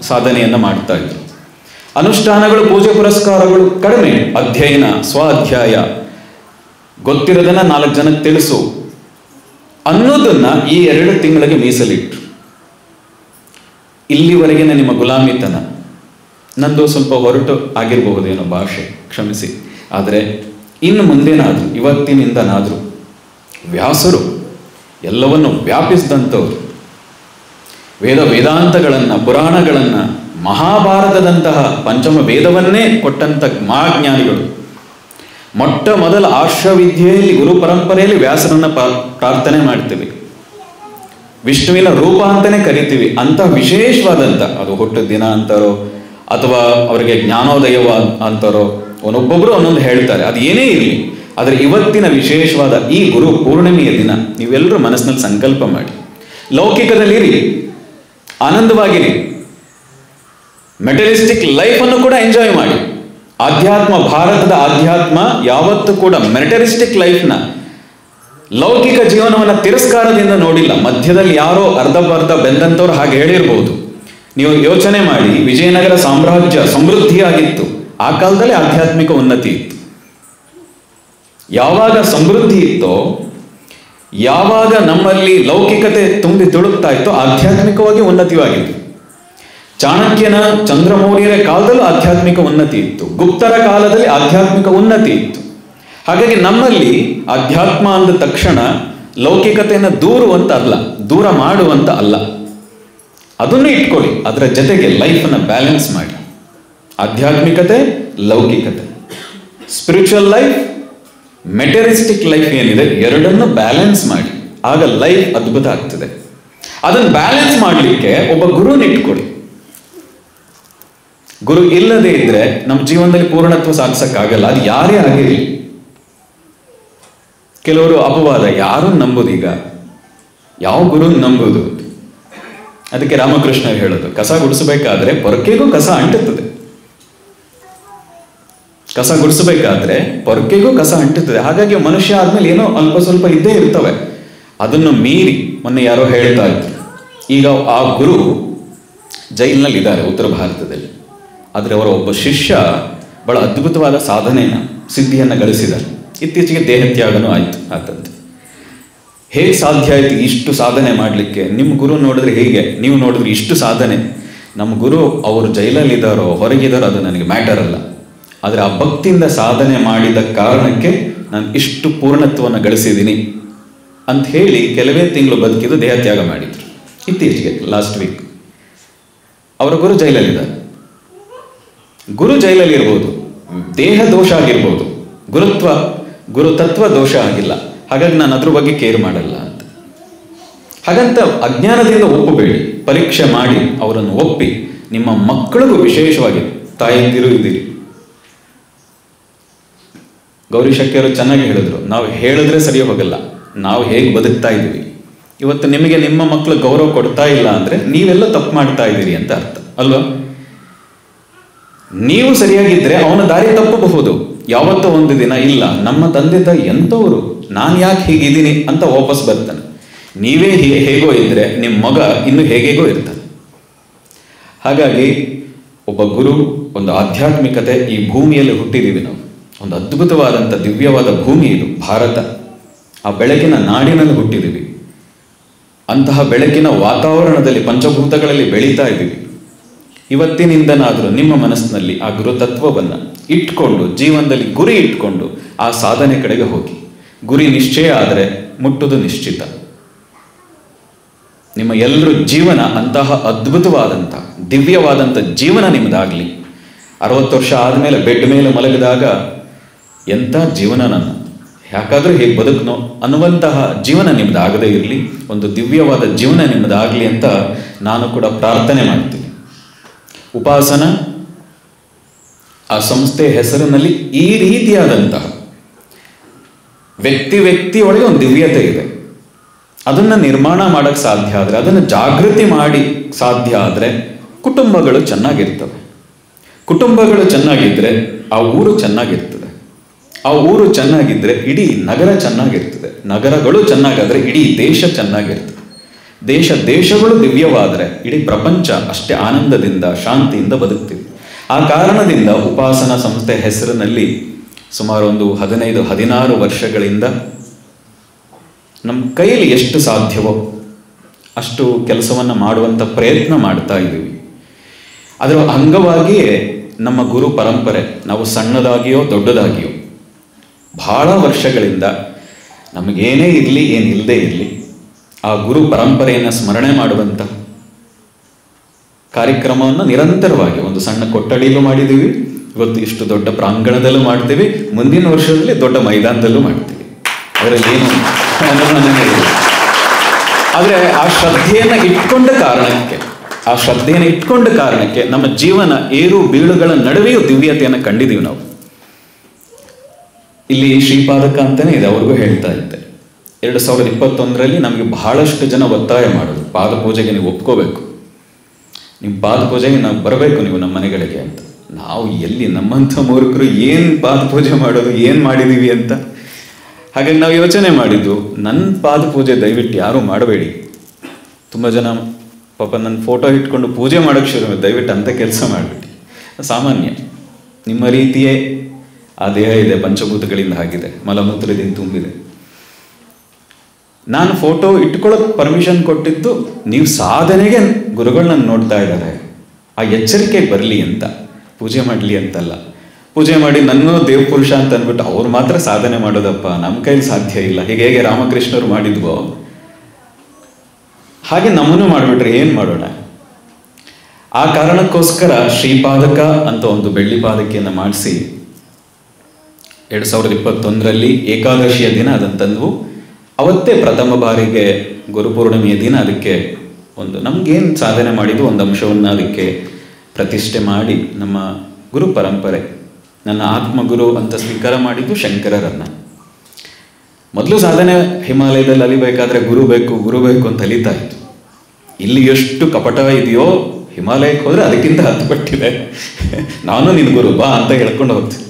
ಸಾಧನೆಯನ್ನು ಮಾಡ್ತಾ ಇದ್ರು. ಅನುಷ್ಠಾನಗಳು, ಪೂಜೆ ಪುರಸ್ಕಾರಗಳು ಕಡಿಮೆ. ಅಧ್ಯಯನ, ಸ್ವಾಧ್ಯಾಯ, ಗೊತ್ತಿರೋದನ್ನ 4 ಜನಕ್ಕೆ ತಿಳಿಸು ಅನ್ನೋದನ್ನ ಈ 2 ತಿಂಗಳಿಗೆ ಮೀಸಲಿಟ್ಟು. ಇಲ್ಲಿವರೆಗಿನ ನಿಮ್ಮ ಗುಲಾಮಿತನ, ನಂದು ಸ್ವಲ್ಪ ಹೊರಟು ಆಗಿರಬಹುದೇನೋ ಭಾಷೆ, ಕ್ಷಮಿಸಿ. ಆದರೆ ಇನ್ನು ಮುಂದೇನಾದರೂ, ಇವತ್ತಿನಿಂದನಾದರೂ ವ್ಯಾಸರು ಎಲ್ಲವನ್ನು ವ್ಯಾಪಿಸಿದಂಥವ್ರು, ವೇದಾಂತಗಳನ್ನು, ಪುರಾಣಗಳನ್ನು, ಮಹಾಭಾರತದಂತಹ ಪಂಚಮ ವೇದವನ್ನೇ ಕೊಟ್ಟಂಥ ಮಹಾಜ್ಞಾನಿಗಳು. ಮೊಟ್ಟ ಮೊದಲ ಆರ್ಷವಿದ್ಯೆಯಲ್ಲಿ, ಗುರು ಪರಂಪರೆಯಲ್ಲಿ ವ್ಯಾಸರನ್ನ ಪ್ರಾರ್ಥನೆ ಮಾಡ್ತೀವಿ. ವಿಷ್ಣುವಿನ ರೂಪ ಅಂತಾನೆ ಕರಿತೀವಿ. ಅಂತ ವಿಶೇಷವಾದಂಥ, ಅದು ಹುಟ್ಟು ದಿನ ಅಂತಾರೋ ಅಥವಾ ಅವರಿಗೆ ಜ್ಞಾನೋದಯವ ಅಂತಾರೋ, ಒಬ್ಬೊಬ್ಬರು ಒಂದೊಂದು ಹೇಳ್ತಾರೆ. ಅದು ಏನೇ ಇರಲಿ, ಆದರೆ ಇವತ್ತಿನ ವಿಶೇಷವಾದ ಈ ಗುರು ಪೂರ್ಣಿಮೆಯ ದಿನ ನೀವೆಲ್ಲರೂ ಮನಸ್ಸಿನಲ್ಲಿ ಸಂಕಲ್ಪ ಮಾಡಿ. ಲೌಕಿಕದಲ್ಲಿರಿ, ಆನಂದವಾಗಿರಿ, ಮೆಟೀರಿಯಲಿಸ್ಟಿಕ್ ಲೈಫನ್ನು ಕೂಡ ಎಂಜಾಯ್ ಮಾಡಿ. ಆಧ್ಯಾತ್ಮ, ಭಾರತದ ಆಧ್ಯಾತ್ಮ ಯಾವತ್ತೂ ಕೂಡ ಮೆಟೀರಿಯಲಿಸ್ಟಿಕ್ ಲೈಫ್ನ, ಲೌಕಿಕ ಜೀವನವನ್ನು ತಿರಸ್ಕಾರದಿಂದ ನೋಡಿಲ್ಲ. ಮಧ್ಯದಲ್ಲಿ ಯಾರೋ ಅರ್ಧ ಬೆಂದಂಥವ್ರು ಹಾಗೆ ಹೇಳಿರ್ಬೋದು. ನೀವು ಯೋಚನೆ ಮಾಡಿ, ವಿಜಯನಗರ ಸಾಮ್ರಾಜ್ಯ ಸಮೃದ್ಧಿಯಾಗಿತ್ತು. ಆ ಕಾಲದಲ್ಲಿ ಆಧ್ಯಾತ್ಮಿಕ ಉನ್ನತಿ ಇತ್ತು. ಯಾವಾಗ ಸಮೃದ್ಧಿ ಇತ್ತೋ, ಯಾವಾಗ ನಮ್ಮಲ್ಲಿ ಲೌಕಿಕತೆ ತುಂಬಿ ತುಳುಕ್ತಾ ಇತ್ತೋ, ಆಧ್ಯಾತ್ಮಿಕವಾಗಿ ಉನ್ನತಿಯಾಗಿತ್ತು. ಚಾಣಕ್ಯನ, ಚಂದ್ರಮೌರ್ಯರ ಕಾಲದಲ್ಲೂ ಆಧ್ಯಾತ್ಮಿಕ ಉನ್ನತಿ ಇತ್ತು. ಗುಪ್ತರ ಕಾಲದಲ್ಲಿ ಆಧ್ಯಾತ್ಮಿಕ ಉನ್ನತಿ ಇತ್ತು. ಹಾಗಾಗಿ ನಮ್ಮಲ್ಲಿ ಅಧ್ಯಾತ್ಮ ಅಂದ ತಕ್ಷಣ ಲೌಕಿಕತೆಯನ್ನು ದೂರುವಂತ ಅಲ್ಲ, ದೂರ ಮಾಡುವಂತ ಅಲ್ಲ. ಅದನ್ನು ಇಟ್ಕೊಳ್ಳಿ, ಅದರ ಜೊತೆಗೆ ಲೈಫನ್ನು ಬ್ಯಾಲೆನ್ಸ್ ಮಾಡಿ. ಆಧ್ಯಾತ್ಮಿಕತೆ, ಲೌಕಿಕತೆ ಸ್ಪಿರಿಚುವಲ್ ಲೈಫ್, ಮೆಟೀರಿಯಲಿಸ್ಟಿಕ್ ಲೈಫ್ ಏನಿದೆ, ಎರಡನ್ನು ಬ್ಯಾಲೆನ್ಸ್ ಮಾಡಿ, ಆಗ ಲೈಫ್ ಅದ್ಭುತ ಆಗ್ತದೆ. ಅದನ್ನು ಬ್ಯಾಲೆನ್ಸ್ ಮಾಡಲಿಕ್ಕೆ ಒಬ್ಬ ಗುರುನ ಇಟ್ಕೊಡಿ. ಗುರು ಇಲ್ಲದೆ ಇದ್ರೆ ನಮ್ಮ ಜೀವನದಲ್ಲಿ ಪೂರ್ಣತ್ವ ಸಾಧಿಸಕ್ಕಾಗಲ್ಲ, ಅದು ಯಾರೇ ಆಗಿರಲಿ. ಕೆಲವರು ಅಪವಾದ, ಯಾರು ನಂಬುದು, ಈಗ ಯಾವ ಗುರು ನಂಬುದು? ಅದಕ್ಕೆ ರಾಮಕೃಷ್ಣ ಹೇಳೋದು, ಕಸ ಗುಡಿಸಬೇಕಾದ್ರೆ ಪೊರಕೆಗೂ ಕಸ ಅಂಟುತ್ತದೆ. ಕಸ ಗುಡಿಸಬೇಕಾದ್ರೆ ಪೊರಕೆಗೂ ಕಸ ಅಂಟುತ್ತದೆ. ಹಾಗಾಗಿ ಮನುಷ್ಯ ಆದ್ಮೇಲೆ ಏನೋ ಅಲ್ಪ ಸ್ವಲ್ಪ ಇದ್ದೇ ಇರ್ತವೆ. ಅದನ್ನು ಮೀರಿ, ಮೊನ್ನೆ ಯಾರೋ ಹೇಳ್ತಾ ಇದ್ರು, ಈಗ ಆ ಗುರು ಜೈಲಿನಲ್ಲಿ ಇದ್ದಾರೆ ಉತ್ತರ ಭಾರತದಲ್ಲಿ. ಆದರೆ ಅವರ ಒಬ್ಬ ಶಿಷ್ಯ ಬಹಳ ಅದ್ಭುತವಾದ ಸಾಧನೆಯ ಸಿದ್ಧಿಯನ್ನು ಗಳಿಸಿದ್ದಾರೆ. ಇತ್ತೀಚೆಗೆ ದೇಹತ್ಯಾಗನೂ ಆಯಿತು ಆತಂತೆ. ಹೇಗೆ ಸಾಧ್ಯ ಆಯಿತು ಇಷ್ಟು ಸಾಧನೆ ಮಾಡಲಿಕ್ಕೆ? ನಿಮ್ಮ ಗುರು ನೋಡಿದ್ರೆ ಹೇಗೆ, ನೀವು ನೋಡಿದ್ರೆ ಇಷ್ಟು ಸಾಧನೆ. ನಮ್ಮ ಗುರು ಅವರು ಜೈಲಲ್ಲಿದ್ದಾರೋ ಹೊರಗಿದ್ದಾರೋ ಅದು ನನಗೆ ಮ್ಯಾಟರ್ ಅಲ್ಲ, ಆದರೆ ಆ ಭಕ್ತಿಯಿಂದ ಸಾಧನೆ ಮಾಡಿದ ಕಾರಣಕ್ಕೆ ನಾನು ಇಷ್ಟು ಪೂರ್ಣತ್ವವನ್ನು ಗಳಿಸಿದ್ದೀನಿ ಅಂತ ಹೇಳಿ ಕೆಲವೇ ತಿಂಗಳು ಬದುಕಿದ್ದು ದೇಹತ್ಯಾಗ ಮಾಡಿದ್ರು. ಇತ್ತೀಚೆಗೆ ಲಾಸ್ಟ್ ವೀಕ್ ಅವರ ಗುರು ಜೈಲಲ್ಲಿದ್ದಾರೆ. ಗುರು ಜೈಲಲ್ಲಿ ಇರ್ಬೋದು, ದೇಹ ದೋಷ ಆಗಿರ್ಬೋದು, ಗುರುತತ್ವ ದೋಷ ಆಗಿಲ್ಲ. ಹಾಗಾಗಿ ನಾನು ಅದ್ರ ಬಗ್ಗೆ ಕೇರ್ ಮಾಡಲ್ಲ ಅಂತ. ಹಾಗಂತ ಅಜ್ಞಾನದಿಂದ ಒಪ್ಪಬೇಡಿ, ಪರೀಕ್ಷೆ ಮಾಡಿ ಅವರನ್ನು ಒಪ್ಪಿ. ನಿಮ್ಮ ಮಕ್ಕಳಿಗೂ ವಿಶೇಷವಾಗಿ ತಾಯಂದಿರು ಇದ್ದೀರಿ. ಗೌರಿ ಶಕ್ತಿಯವರು ಚೆನ್ನಾಗಿ ಹೇಳಿದ್ರು, ನಾವು ಹೇಳಿದ್ರೆ ಸರಿ ಹೋಗಲ್ಲ, ನಾವು ಹೇಗೆ ಬದುಕ್ತಾ ಇದ್ದೀವಿ. ಇವತ್ತು ನಿಮಗೆ ನಿಮ್ಮ ಮಕ್ಕಳು ಗೌರವ ಕೊಡ್ತಾ ಇಲ್ಲ ಅಂದ್ರೆ ನೀವೆಲ್ಲ ತಪ್ಪು ಮಾಡ್ತಾ ಇದ್ದೀರಿ ಅಂತ ಅರ್ಥ ಅಲ್ವಾ? ನೀವು ಸರಿಯಾಗಿದ್ರೆ ಅವನ ದಾರಿ ತಪ್ಪಬಹುದು. ಯಾವತ್ತೋ ಒಂದು ದಿನ, ಇಲ್ಲ ನಮ್ಮ ತಂದೆ ತಾಯಿ ಎಂಥವ್ರು, ನಾನು ಯಾಕೆ ಹೀಗಿದ್ದೀನಿ ಅಂತ ವಾಪಸ್ ಬರ್ತಾನೆ. ನೀವೇ ಹೇಗೋ ಇದ್ರೆ ನಿಮ್ಮ ಮಗ ಇನ್ನು ಹೇಗೇಗೋ ಇರ್ತಾನೆ. ಹಾಗಾಗಿ ಒಬ್ಬ ಗುರು, ಒಂದು ಆಧ್ಯಾತ್ಮಿಕತೆ, ಈ ಭೂಮಿಯಲ್ಲಿ ಹುಟ್ಟಿದ್ದೀವಿ ನಾವು. ಒಂದು ಅದ್ಭುತವಾದಂಥ ದಿವ್ಯವಾದ ಭೂಮಿ ಇದು ಭಾರತ. ಆ ಬೆಳಕಿನ ನಾಡಿನಲ್ಲಿ ಹುಟ್ಟಿದ್ದೀವಿ. ಅಂತಹ ಬೆಳಕಿನ ವಾತಾವರಣದಲ್ಲಿ ಪಂಚಭೂತಗಳಲ್ಲಿ ಬೆಳೀತಾ ಇದ್ದೀವಿ. ಇವತ್ತಿನಿಂದನಾದರೂ ನಿಮ್ಮ ಮನಸ್ಸಿನಲ್ಲಿ ಆ ಗುರುತತ್ವವನ್ನು ಇಟ್ಕೊಂಡು, ಜೀವನದಲ್ಲಿ ಗುರಿ ಇಟ್ಕೊಂಡು ಆ ಸಾಧನೆ ಕಡೆಗೆ ಹೋಗಿ. ಗುರಿ ನಿಶ್ಚಯ ಆದರೆ ಮುಟ್ಟುವುದು ನಿಶ್ಚಿತ. ನಿಮ್ಮ ಎಲ್ಲರ ಜೀವನ ಅಂತಹ ಅದ್ಭುತವಾದಂಥ ದಿವ್ಯವಾದಂಥ ಜೀವನ ನಿಮ್ಮದಾಗಲಿ. 60 ವರ್ಷ ಆದಮೇಲೆ ಬೆಡ್ ಮೇಲೆ ಮಲಗಿದಾಗ ಎಂಥ ಜೀವನ ನನ್ನ, ಯಾಕಾದರೂ ಹೇಗೆ ಬದುಕನೋ ಅನ್ನುವಂತಹ ಜೀವನ ನಿಮ್ಮದಾಗದೇ ಇರಲಿ. ಒಂದು ದಿವ್ಯವಾದ ಜೀವನ ನಿಮ್ಮದಾಗಲಿ ಅಂತ ನಾನು ಕೂಡ ಪ್ರಾರ್ಥನೆ ಮಾಡ್ತೀನಿ. ಉಪಾಸನ ಆ ಸಂಸ್ಥೆ ಹೆಸರಿನಲ್ಲಿ ಈ ರೀತಿಯಾದಂತಹ ವ್ಯಕ್ತಿ ಒಳಗೆ ಒಂದು ದಿವ್ಯತೆ ಇದೆ. ಅದನ್ನು ನಿರ್ಮಾಣ ಮಾಡಕ್ಕೆ ಸಾಧ್ಯ ಆದರೆ, ಅದನ್ನು ಜಾಗೃತಿ ಮಾಡಿ ಸಾಧ್ಯ ಆದರೆ ಕುಟುಂಬಗಳು ಚೆನ್ನಾಗಿರ್ತವೆ. ಕುಟುಂಬಗಳು ಚೆನ್ನಾಗಿದ್ದರೆ ಆ ಊರು ಚೆನ್ನಾಗಿರ್ತದೆ. ಆ ಊರು ಚೆನ್ನಾಗಿದ್ದರೆ ಇಡೀ ನಗರ ಚೆನ್ನಾಗಿರ್ತದೆ. ನಗರಗಳು ಚೆನ್ನಾಗಾದರೆ ಇಡೀ ದೇಶ ಚೆನ್ನಾಗಿರ್ತದೆ. ದೇಶಗಳು ದಿವ್ಯವಾದರೆ ಇಡೀ ಪ್ರಪಂಚ ಅಷ್ಟೇ ಆನಂದದಿಂದ ಶಾಂತಿಯಿಂದ ಬದುಕ್ತೀವಿ. ಆ ಕಾರಣದಿಂದ ಉಪಾಸನಾ ಸಂಸ್ಥೆ ಹೆಸರಿನಲ್ಲಿ ಸುಮಾರು ಒಂದು 15-16 ವರ್ಷಗಳಿಂದ ನಮ್ಮ ಕೈಯಲ್ಲಿ ಎಷ್ಟು ಸಾಧ್ಯವೋ ಅಷ್ಟು ಕೆಲಸವನ್ನು ಮಾಡುವಂಥ ಪ್ರಯತ್ನ ಮಾಡ್ತಾ ಇದ್ದೀವಿ. ಅದರ ಅಂಗವಾಗಿಯೇ ನಮ್ಮ ಗುರು ಪರಂಪರೆ, ನಾವು ಸಣ್ಣದಾಗಿಯೋ ದೊಡ್ಡದಾಗಿಯೋ ಬಹಳ ವರ್ಷಗಳಿಂದ ನಮಗೇನೇ ಇರಲಿ ಏನಿಲ್ಲದೆ ಇರಲಿ ಆ ಗುರು ಪರಂಪರೆಯನ್ನು ಸ್ಮರಣೆ ಮಾಡುವಂಥ ಕಾರ್ಯಕ್ರಮವನ್ನು ನಿರಂತರವಾಗಿ ಒಂದು ಸಣ್ಣ ಕೊಠಡಿಯಲ್ಲೂ ಮಾಡಿದ್ದೀವಿ. ಇವತ್ತು ಇಷ್ಟು ದೊಡ್ಡ ಪ್ರಾಂಗಣದಲ್ಲೂ ಮಾಡ್ತೀವಿ. ಮುಂದಿನ ವರ್ಷದಲ್ಲಿ ದೊಡ್ಡ ಮೈದಾನದಲ್ಲೂ ಮಾಡ್ತೀವಿ. ಅದರಲ್ಲಿ ಏನು ಅನುಮಾನನೇ ಇಲ್ಲ. ಆದರೆ ಆ ಶ್ರದ್ಧೆಯನ್ನು ಇಟ್ಕೊಂಡ ಕಾರಣಕ್ಕೆ ನಮ್ಮ ಜೀವನ ಏರು ಬೀಳುಗಳ ನಡುವೆಯೂ ದಿವ್ಯತೆಯನ್ನು ಕಂಡಿದ್ದೀವಿ ನಾವು. ಇಲ್ಲಿ ಶ್ರೀಪಾದಕ ಅಂತಾನೆ ಇದೆ, ಅವ್ರಿಗೂ ಹೇಳ್ತಾ ಇದ್ದೆ. 2021ರಲ್ಲಿ ನಮಗೆ ಬಹಳಷ್ಟು ಜನ ಒತ್ತಾಯ ಮಾಡೋದು, ಪಾದಪೂಜೆಗೆ ನೀವು ಒಪ್ಕೋಬೇಕು, ನಿಮ್ಮ ಪಾದಪೂಜೆಗೆ ನಾವು ಬರಬೇಕು ನೀವು ನಮ್ಮ ಮನೆಗಳಿಗೆ ಅಂತ. ನಾವು ಎಲ್ಲಿ ನಮ್ಮಂಥ ಮೂರ್ಖರು ಏನು ಪಾದಪೂಜೆ ಮಾಡೋದು, ಏನು ಮಾಡಿದ್ದೀವಿ ಅಂತ. ಹಾಗಾಗಿ ನಾವು ಯೋಚನೆ ಮಾಡಿದ್ದು, ನನ್ನ ಪಾದಪೂಜೆ ದಯವಿಟ್ಟು ಯಾರೂ ಮಾಡಬೇಡಿ. ತುಂಬ ಜನ ಪಾಪ ನನ್ನ ಫೋಟೋ ಇಟ್ಕೊಂಡು ಪೂಜೆ ಮಾಡೋಕ್ಕೆ ಶುರು, ದಯವಿಟ್ಟು ಅಂಥ ಕೆಲಸ ಮಾಡಿಬಿಟ್ಟು. ಸಾಮಾನ್ಯ ನಿಮ್ಮ ರೀತಿಯೇ ಆ ದೇಹ ಇದೆ, ಪಂಚಭೂತಗಳಿಂದ ಆಗಿದೆ, ಮಲಮೂತ್ರದಿಂದ ತುಂಬಿದೆ. ನಾನು ಫೋಟೋ ಇಟ್ಕೊಳ್ಳೋಕೆ ಪರ್ಮಿಷನ್ ಕೊಟ್ಟಿದ್ದು ನೀವು ಸಾಧನೆಗೆ ಗುರುಗಳನ್ನ ನೋಡ್ತಾ ಇದ್ದಾರೆ, ಆ ಎಚ್ಚರಿಕೆ ಬರಲಿ ಅಂತ, ಪೂಜೆ ಮಾಡಲಿ ಅಂತಲ್ಲ. ಪೂಜೆ ಮಾಡಿ ನನ್ನ ದೇವಪುರುಷ ಅಂತ ಅಂದ್ಬಿಟ್ಟು ಅವ್ರು ಮಾತ್ರ ಸಾಧನೆ ಮಾಡೋದಪ್ಪ, ನಮ್ಮ ಕೈಲಿ ಸಾಧ್ಯ ಇಲ್ಲ. ಹೇಗೆ ರಾಮಕೃಷ್ಣರು ಮಾಡಿದ್ವೋ ಹಾಗೆ ನಮ್ಮನ್ನು ಮಾಡಿಬಿಟ್ರೆ ಏನು ಮಾಡೋಣ? ಆ ಕಾರಣಕ್ಕೋಸ್ಕರ ಶ್ರೀಪಾದಕ ಅಂತ ಒಂದು ಬೆಳ್ಳಿ ಪಾದಕಿಯನ್ನು ಮಾಡಿಸಿ 2021ರಲ್ಲಿ ಏಕಾದಶಿಯ ದಿನ ಅದನ್ನು ತಂದು ಅವತ್ತೇ ಪ್ರಥಮ ಬಾರಿಗೆ ಗುರುಪೂರ್ಣಿಮೆಯ ದಿನ ಅದಕ್ಕೆ ಒಂದು ನಮಗೇನು ಸಾಧನೆ ಮಾಡಿದ್ದು ಒಂದು ಅಂಶವನ್ನು ಅದಕ್ಕೆ ಪ್ರತಿಷ್ಠೆ ಮಾಡಿ ನಮ್ಮ ಗುರು ಪರಂಪರೆ ನನ್ನ ಆತ್ಮಗುರು ಅಂತ ಸ್ವೀಕಾರ ಮಾಡಿದ್ದು ಶಂಕರರನ್ನ. ಮೊದಲು ಸಾಧನೆ ಹಿಮಾಲಯದಲ್ಲಿ ಅಲಿಬೇಕಾದ್ರೆ ಗುರು ಬೇಕು ಅಂತ ಅಲಿತಾ ಇತ್ತು. ಇಲ್ಲಿ ಎಷ್ಟು ಕಪಟ ಇದೆಯೋ ಹಿಮಾಲಯಕ್ಕೆ ಹೋದರೆ ಅದಕ್ಕಿಂತ 10 ಪಟ್ಟಿದೆ. ನಾನು ನಿನ್ನ ಗುರು ಬಾ ಅಂತ ಹೇಳ್ಕೊಂಡು ಹೋಗ್ತೀನಿ.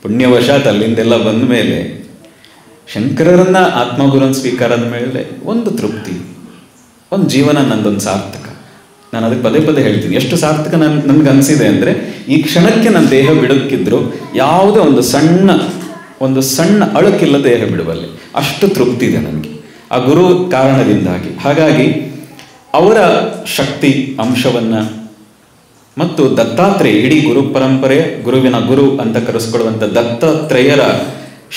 ಪುಣ್ಯವಶಾತ್ ಅಲ್ಲಿಂದೆಲ್ಲ ಬಂದ ಮೇಲೆ ಶಂಕರರನ್ನ ಆತ್ಮಗುರುನ ಸ್ವೀಕಾರದ ಮೇಲೆ ಒಂದು ತೃಪ್ತಿ, ಒಂದು ಜೀವನ ನಂದೊಂದು ಸಾರ್ಥಕ. ನಾನು ಅದಕ್ಕೆ ಪದೇ ಹೇಳ್ತೀನಿ, ಎಷ್ಟು ಸಾರ್ಥಕ ನನ್ಗೆ ಅನಿಸಿದೆ ಅಂದರೆ, ಈ ಕ್ಷಣಕ್ಕೆ ನನ್ನ ದೇಹ ಬಿಡೋಕ್ಕಿದ್ರು ಯಾವುದೇ ಒಂದು ಸಣ್ಣ ಅಳುಕಿಲ್ಲ ದೇಹ ಬಿಡುವಲ್ಲಿ, ಅಷ್ಟು ತೃಪ್ತಿ ಇದೆ ನನಗೆ ಆ ಗುರು ಕಾರಣದಿಂದಾಗಿ. ಹಾಗಾಗಿ ಅವರ ಶಕ್ತಿ ಅಂಶವನ್ನು ಮತ್ತು ದತ್ತಾತ್ರೇಯ, ಇಡೀ ಗುರು ಪರಂಪರೆ ಗುರುವಿನ ಗುರು ಅಂತ ಕರೆಸ್ಕೊಳ್ಳುವಂಥ ದತ್ತಾತ್ರೇಯರ,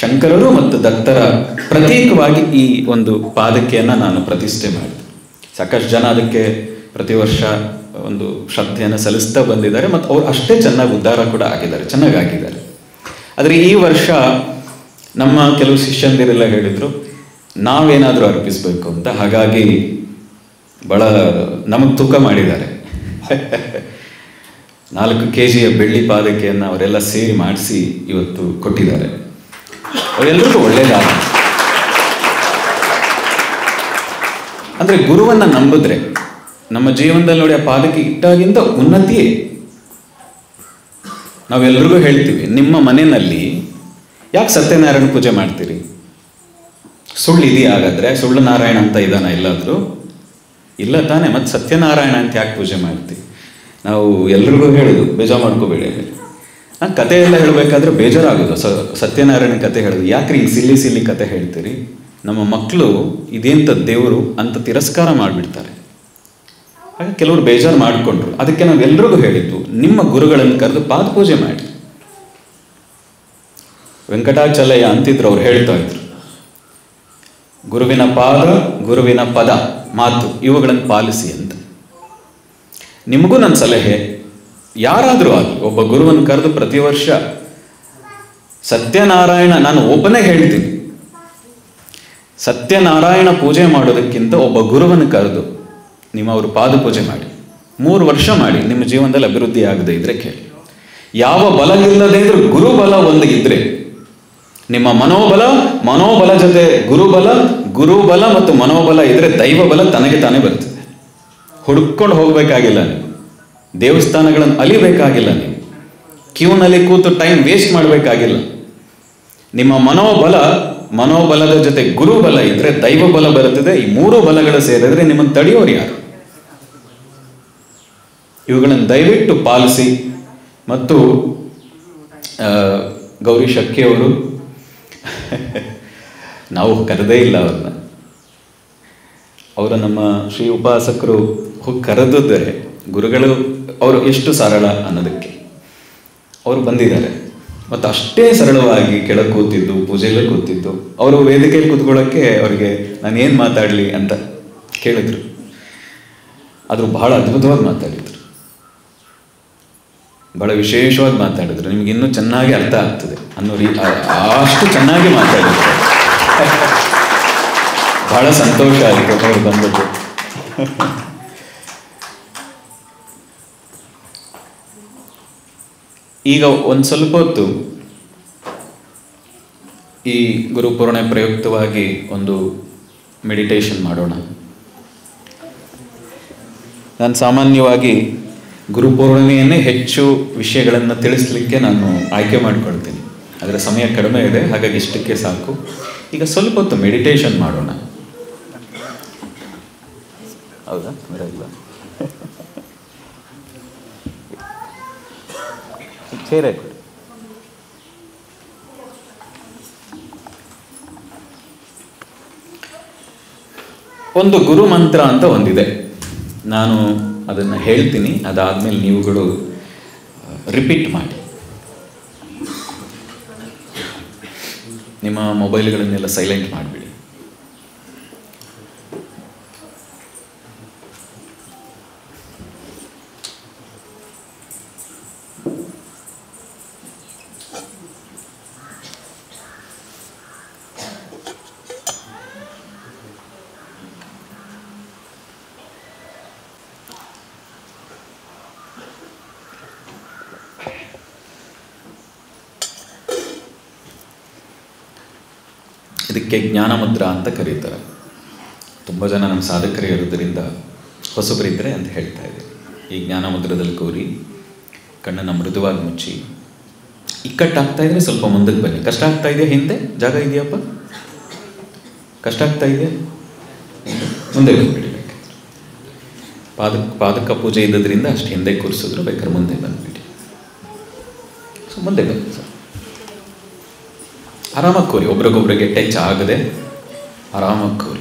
ಶಂಕರರು ಮತ್ತು ದತ್ತರ ಪ್ರತೀಕವಾಗಿ ಈ ಒಂದು ಪಾದಕೆಯನ್ನು ನಾನು ಪ್ರತಿಷ್ಠೆ ಮಾಡಿದೆ. ಸಾಕಷ್ಟು ಜನ ಅದಕ್ಕೆ ಪ್ರತಿ ವರ್ಷ ಒಂದು ಶ್ರದ್ಧೆಯನ್ನು ಸಲ್ಲಿಸ್ತಾ ಬಂದಿದ್ದಾರೆ ಮತ್ತು ಅವರು ಅಷ್ಟೇ ಚೆನ್ನಾಗಿ ಉದ್ಧಾರ ಕೂಡ ಆಗಿದ್ದಾರೆ, ಚೆನ್ನಾಗಾಗಿದ್ದಾರೆ. ಆದರೆ ಈ ವರ್ಷ ನಮ್ಮ ಕೆಲವು ಶಿಷ್ಯಂದಿರೆಲ್ಲ ಹೇಳಿದರು ನಾವೇನಾದರೂ ಅರ್ಪಿಸಬೇಕು ಅಂತ. ಹಾಗಾಗಿ ಭಾಳ ನಮಗೆ ತೂಕ ಮಾಡಿದ್ದಾರೆ. 4 kg ಬೆಳ್ಳಿ ಪಾದಕೆಯನ್ನು ಅವರೆಲ್ಲ ಸೇರಿ ಮಾಡಿಸಿ ಇವತ್ತು ಕೊಟ್ಟಿದ್ದಾರೆ. ಅವರೆಲ್ಲರಿಗೂ ಒಳ್ಳೆಯದಾಗಲಿ. ಅಂದರೆ ಗುರುವನ್ನು ನಂಬಿದ್ರೆ ನಮ್ಮ ಜೀವನದಲ್ಲಿ ನೋಡಿ, ಆ ಪಾದಕ್ಕೆ ಇಟ್ಟಾಗಿಂದ ಉನ್ನತಿಯೇ. ನಾವೆಲ್ಲರಿಗೂ ಹೇಳ್ತೀವಿ, ನಿಮ್ಮ ಮನೆಯಲ್ಲಿ ಯಾಕೆ ಸತ್ಯನಾರಾಯಣ ಪೂಜೆ ಮಾಡ್ತೀರಿ? ಸುಳ್ಳು ಇದೆಯಾ? ಹಾಗಾದ್ರೆ ಸುಳ್ಳು ನಾರಾಯಣ ಅಂತ ಇದ್ದಾನ ಎಲ್ಲಾದರೂ? ಇಲ್ಲ ತಾನೆ. ಮತ್ತು ಸತ್ಯನಾರಾಯಣ ಅಂತ ಯಾಕೆ ಪೂಜೆ ಮಾಡ್ತೀವಿ? ನಾವು ಎಲ್ರಿಗೂ ಹೇಳೋದು, ಬೇಜಾರು ಮಾಡ್ಕೋಬೇಡಿ. ಆ ಕತೆ ಎಲ್ಲ ಹೇಳಬೇಕಾದ್ರೆ ಬೇಜಾರಾಗೋದು. ಸತ್ಯನಾರಾಯಣ ಕತೆ ಹೇಳೋದು, ಯಾಕ್ರಿ ಹಿಂಗೆ ಸಿಲ್ಲಿ ಕತೆ ಹೇಳ್ತೀರಿ? ನಮ್ಮ ಮಕ್ಕಳು ಇದೇಂತ ದೇವರು ಅಂತ ತಿರಸ್ಕಾರ ಮಾಡಿಬಿಡ್ತಾರೆ. ಹಾಗೆ ಕೆಲವರು ಬೇಜಾರು ಮಾಡಿಕೊಂಡ್ರು. ಅದಕ್ಕೆ ನಾವೆಲ್ಲರಿಗೂ ಹೇಳಿದ್ದು, ನಿಮ್ಮ ಗುರುಗಳನ್ನು ಕರೆದು ಪಾದ ಪೂಜೆ ಮಾಡಿ. ವೆಂಕಟಾಚಲಯ ಅಂತಿದ್ರು, ಅವ್ರು ಹೇಳ್ತಾ ಇದ್ರು, ಗುರುವಿನ ಪಾದ, ಗುರುವಿನ ಪದ, ಮಾತು ಇವುಗಳನ್ನು ಪಾಲಿಸಿ ಅಂತ. ನಿಮಗೂ ನನ್ನ ಸಲಹೆ, ಯಾರಾದರೂ ಆಗಲಿ ಒಬ್ಬ ಗುರುವನ್ನು ಕರೆದು ಪ್ರತಿ ವರ್ಷ ಸತ್ಯನಾರಾಯಣ, ನಾನು ಒಬ್ಬನೇ ಹೇಳ್ತೀನಿ, ಸತ್ಯನಾರಾಯಣ ಪೂಜೆ ಮಾಡೋದಕ್ಕಿಂತ ಒಬ್ಬ ಗುರುವನ್ನು ಕರೆದು ಅವ್ರ ಪಾದ ಪೂಜೆ ಮಾಡಿ 3 ವರ್ಷ ಮಾಡಿ. ನಿಮ್ಮ ಜೀವನದಲ್ಲಿ ಅಭಿವೃದ್ಧಿ ಆಗದೆ ಇದ್ರೆ ಕೇಳಿ. ಯಾವ ಬಲ ಇಲ್ಲದೆ ಇದ್ರೂ ಗುರುಬಲ ಒಂದು ಇದ್ರೆ, ನಿಮ್ಮ ಮನೋಬಲ ಜೊತೆ ಗುರುಬಲ ಮತ್ತು ಮನೋಬಲ ಇದ್ರೆ ದೈವ ಬಲ ತನಗೆ ತಾನೇ ಬರ್ತದೆ. ಹುಡುಕೊಂಡು ಹೋಗ್ಬೇಕಾಗಿಲ್ಲ, ನೀವು ದೇವಸ್ಥಾನಗಳನ್ನು ಅಲಿಬೇಕಾಗಿಲ್ಲ, ನೀವು ಕ್ಯೂನಲ್ಲಿ ಕೂತು ಟೈಮ್ ವೇಸ್ಟ್ ಮಾಡಬೇಕಾಗಿಲ್ಲ. ನಿಮ್ಮ ಮನೋಬಲದ ಜೊತೆ ಗುರುಬಲ ಇದ್ರೆ ದೈವ ಬಲ ಬರುತ್ತದೆ. ಈ 3 ಬಲಗಳು ಸೇರಿದ್ರೆ ನಿಮ್ಮನ್ನು ತಡೆಯೋರು ಯಾರು? ಇವುಗಳನ್ನು ದಯವಿಟ್ಟು ಪಾಲಿಸಿ. ಮತ್ತು ಗೌರಿ ಶಕ್ಕಿಯವರು ನಾವು ಕರೆದೇ ಇಲ್ಲ ಅವ್ರನ್ನ. ಅವರು ನಮ್ಮ ಶ್ರೀ ಉಪಾಸಕರು ಹೋಗಿ ಕರೆದಿದ್ದಾರೆ. ಗುರುಗಳು ಅವರು ಎಷ್ಟು ಸರಳ ಅನ್ನೋದಕ್ಕೆ ಅವರು ಬಂದಿದ್ದಾರೆ. ಮತ್ತು ಅಷ್ಟೇ ಸರಳವಾಗಿ ಕೆಳಗೆ ಕೂತಿದ್ದು, ಪೂಜೆಯಲ್ಲೇ ಕೂತಿದ್ದು. ಅವರು ವೇದಿಕೆಯಲ್ಲಿ ಕೂತ್ಕೊಳ್ಳೋಕ್ಕೆ ಅವರಿಗೆ ನಾನು ಏನು ಮಾತಾಡಲಿ ಅಂತ ಕೇಳಿದ್ರು. ಆದರೂ ಬಹಳ ಅದ್ಭುತವಾಗಿ ಮಾತಾಡಿದ್ರು, ಬಹಳ ವಿಶೇಷವಾಗಿ ಮಾತಾಡಿದ್ರು. ನಿಮ್ಗೆ ಇನ್ನೂ ಚೆನ್ನಾಗಿ ಅರ್ಥ ಆಗ್ತದೆ ಅನ್ನೋ ಅಷ್ಟು ಚೆನ್ನಾಗಿ ಮಾತಾಡಿದ್ರು. ಬಹಳ ಸಂತೋಷ ಆಯಿತು ಅವ್ರು ಬಂದದ್ದು. ಈಗ ಒಂದು ಸ್ವಲ್ಪ ಹೊತ್ತು ಈ ಗುರುಪೂರ್ಣೆ ಪ್ರಯುಕ್ತವಾಗಿ ಒಂದು ಮೆಡಿಟೇಷನ್ ಮಾಡೋಣ. ನಾನು ಸಾಮಾನ್ಯವಾಗಿ ಗುರುಪೂರ್ಣಿಮೆಯನ್ನೇ ಹೆಚ್ಚು ವಿಷಯಗಳನ್ನು ತಿಳಿಸ್ಲಿಕ್ಕೆ ನಾನು ಆಯ್ಕೆ ಮಾಡಿಕೊಳ್ತೀನಿ. ಅದರ ಸಮಯ ಕಡಿಮೆ ಇದೆ, ಹಾಗಾಗಿ ಇಷ್ಟಕ್ಕೆ ಸಾಕು. ಈಗ ಸ್ವಲ್ಪ ಹೊತ್ತು ಮೆಡಿಟೇಷನ್ ಮಾಡೋಣ. ಹೌದಾ? ಇಲ್ಲ ಸೇರೆ ಒಂದು ಗುರು ಮಂತ್ರ ಅಂತ ಒಂದಿದೆ. ನಾನು ಅದನ್ನು ಹೇಳ್ತೀನಿ, ಅದಾದಮೇಲೆ ನೀವುಗಳು ರಿಪೀಟ್ ಮಾಡಿ. ನಿಮ್ಮ ಮೊಬೈಲ್ಗಳನ್ನೆಲ್ಲ ಸೈಲೆಂಟ್ ಮಾಡಿಬಿಡಿ. ಇದಕ್ಕೆ ಜ್ಞಾನ ಮುದ್ರಾ ಅಂತ ಕರೀತಾರೆ. ತುಂಬ ಜನ ನಮ್ಮ ಸಾಧಕರು ಇರೋದರಿಂದ ಹೊಸಬರಿದ್ದರೆ ಅಂತ ಹೇಳ್ತಾ ಇದ್ದೀನಿ. ಈ ಜ್ಞಾನ ಮುದ್ರದಲ್ಲಿ ಕೂರಿ ಕಣ್ಣನ್ನು ಮೃದುವಾಗಿ ಮುಚ್ಚಿ, ಇಕ್ಕಟ್ಟಾಗ್ತಾ ಇದ್ರೆ ಸ್ವಲ್ಪ ಮುಂದಕ್ಕೆ ಬನ್ನಿ. ಕಷ್ಟ ಆಗ್ತಾ ಇದೆಯಾ? ಹಿಂದೆ ಜಾಗ ಇದೆಯಪ್ಪ? ಕಷ್ಟ ಆಗ್ತಾ ಇದೆಯಾ? ಮುಂದೆ ಬಂದುಬಿಡಿ. ಪಾದಕ ಪೂಜೆ ಇದ್ದದ್ರಿಂದ ಅಷ್ಟು ಹಿಂದೆ ಕೂರಿಸಿದ್ರು, ಬೇಕಾದ್ರೆ ಮುಂದೆ ಬಂದುಬಿಡಿ. ಸೊ ಮುಂದೆ ಬನ್ನಿ ಸರ್. ಆರಾಮಾಗಿ ಕೂರಿ, ಒಬ್ರಿಗೊಬ್ರಿಗೆ ಟಚ್ ಆಗದೆ ಆರಾಮಾಗಿ ಕೂರಿ.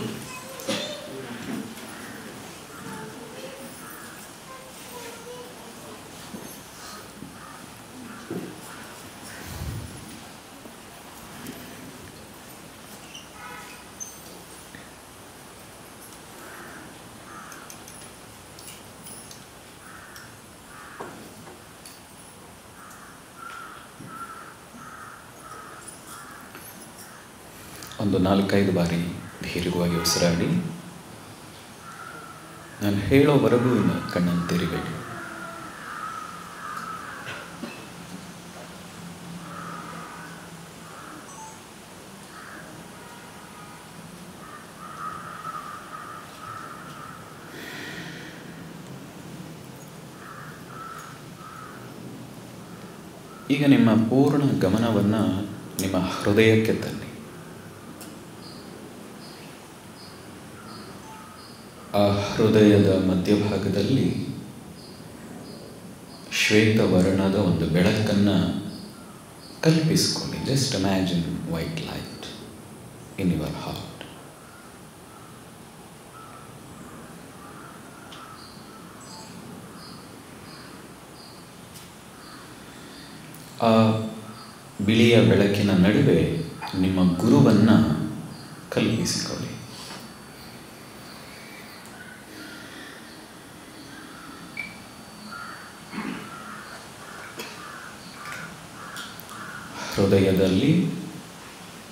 ಒಂದು 4-5 ಬಾರಿ ದೀರ್ಘವಾಗಿ ಉಸಿರಾಡಿ. ನಾನು ಹೇಳೋವರೆಗೂ ಇನ್ನು ಕಣ್ಣನ್ನು ತೆರಿಬೇಡಿ. ಈಗ ನಿಮ್ಮ ಪೂರ್ಣ ಗಮನವನ್ನು ನಿಮ್ಮ ಹೃದಯಕ್ಕೆ ತನ್ನಿ. ಆ ಹೃದಯದ ಮಧ್ಯಭಾಗದಲ್ಲಿ ಶ್ವೇತವರ್ಣದ ಒಂದು ಬೆಳಕನ್ನು ಕಲ್ಪಿಸಿಕೊಳ್ಳಿ. Just imagine white light in your heart. ಆ ಬಿಳಿಯ ಬೆಳಕಿನ ನಡುವೆ ನಿಮ್ಮ ಗುರುವನ್ನು ಕಲ್ಪಿಸಿಕೊಳ್ಳಿ. ಹೃದಯದಲ್ಲಿ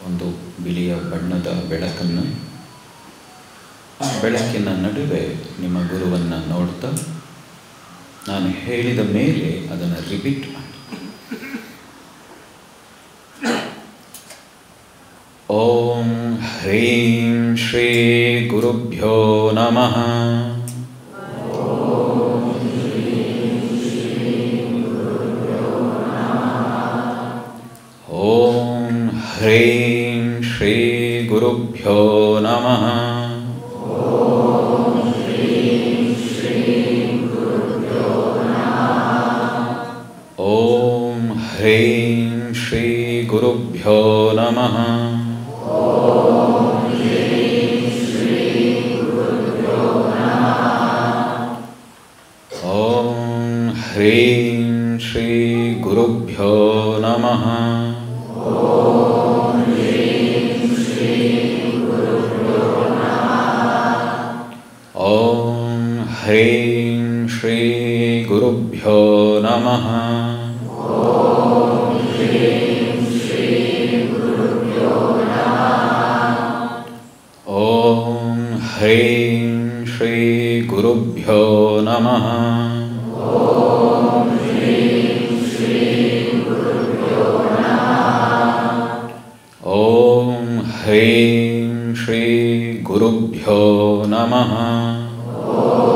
ಒಂದು ಬಿಳಿಯ ಬಣ್ಣದ ಬೆಳಕನ್ನು, ಆ ಬೆಳಕಿನ ನಡುವೆ ನಿಮ್ಮ ಗುರುವನ್ನು ನೋಡ್ತಾ ನಾನು ಹೇಳಿದ ಮೇಲೆ ಅದನ್ನು ರಿಪೀಟ್ ಮಾಡಿ. ಓಂ ಹ್ರೀಂ ಶ್ರೀ ಗುರುಭ್ಯೋ ನಮಃ. ಓಂ ಹ್ರೀಂ ಶ್ರೀ ಗುರುಭ್ಯೋ ನಮಃ. ಓಂ ಹ್ರೀಂ ಶ್ರೀ ಗುರುಭ್ಯೋ ನಮಃ. ಓಂ ಹ್ರೀಂ ಶ್ರೀ ಗುರುಭ್ಯೋ ನಮಃ. ಓಂ ಹ್ರೀಂ ಶ್ರೀ ಗುರುಭ್ಯೋ ನಮಃ. ಓಂ ಹ್ರೀಂ ಶ್ರೀ ಗುರುಭ್ಯೋ ನಮಃ. ಓಂ ಹ್ರೀಂ ಶ್ರೀ ಗುರುಭ್ಯೋ ನಮಃ. ಓಂ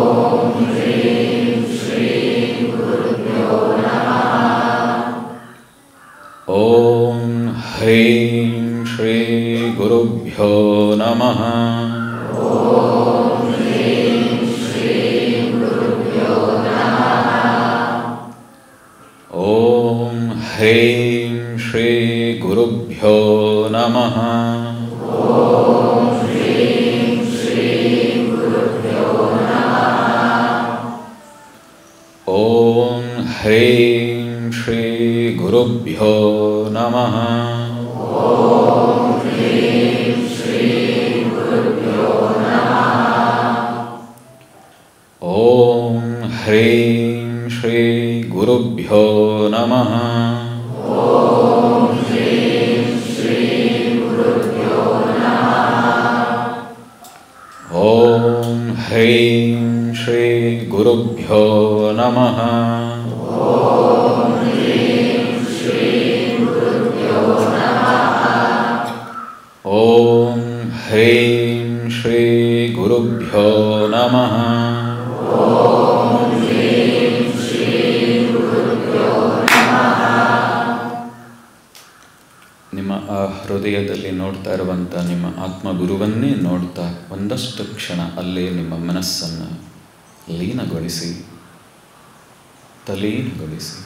ಹ್ರೀಂ ಶ್ರೀ ಗುರುಭ್ಯೋ ನಮಃ. ಓಂ ಹ್ರೀಂ ಶ್ರೀ ಗುರುಭ್ಯೋ ನಮಃ. ಓಂ ಹ್ರೀಂ ಶ್ರೀ ಗುರುಭ್ಯೋ ನಮಃ. ಓಂ ಹ್ರೀಂ ಶ್ರೀ ಗುರುಭ್ಯೋ ನಮಃ. ಓಂ ಹ್ರೀಂ ಶ್ರೀ ಗುರುಭ್ಯೋ ನಮಃ. ಓಂ ಗುರುಭ್ಯೋ ನಮಃ. ನಿಮ್ಮ ಆ ಹೃದಯದಲ್ಲಿ ನೋಡ್ತಾ ಇರುವಂಥ ನಿಮ್ಮ ಆತ್ಮಗುರುವನ್ನೇ ನೋಡ್ತಾ ಒಂದಷ್ಟು ಕ್ಷಣ ಅಲ್ಲೇ ನಿಮ್ಮ ಮನಸ್ಸನ್ನು ಲೀನಗೊಳಿಸಿ, ತಲೀನಗೊಳಿಸಿ.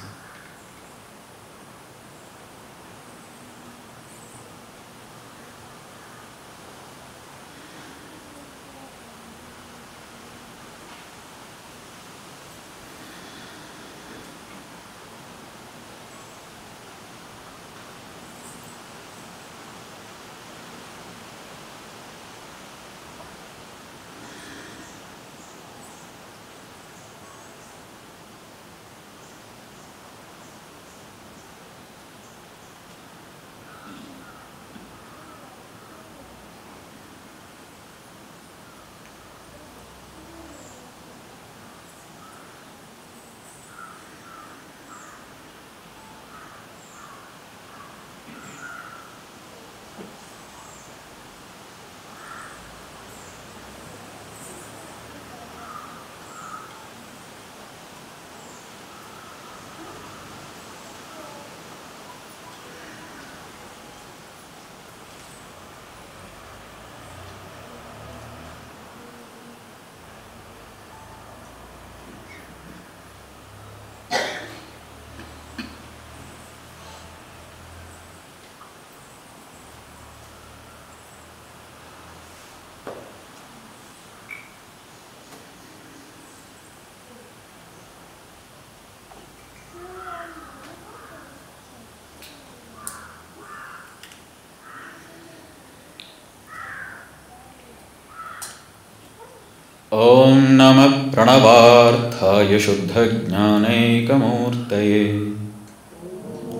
ಓಂ ನಮಃ ಪ್ರಣವಾರ್ಥಾಯ ಶುದ್ಧಜ್ಞಾನೈಕಮೂರ್ತಯೇ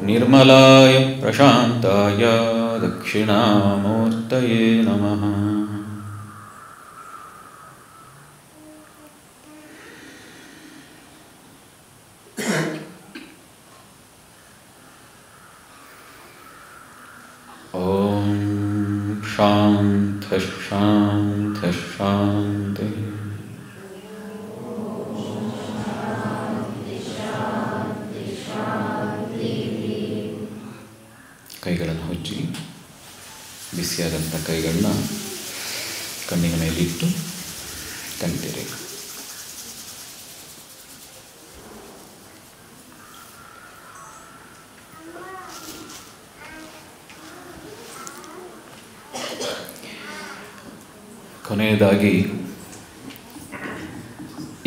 ನಿರ್ಮಲಾಯ ಪ್ರಶಾಂತಾಯ ದಕ್ಷಿಣಾಮೂರ್ತಯೇ ನಮಃ. ಓಂ ಶಾಂತ ಶಾಂತ ಶಾಂತಿ. ಕೈಗಳನ್ನು ಹೊಚ್ಚಿ, ಬಿಸಿಯಾದಂಥ ಕೈಗಳನ್ನ ಕಣ್ಣಿನ ಮೇಲಿಟ್ಟು ಕಣ್ಣಿರಿ. ಕೊನೆಯದಾಗಿ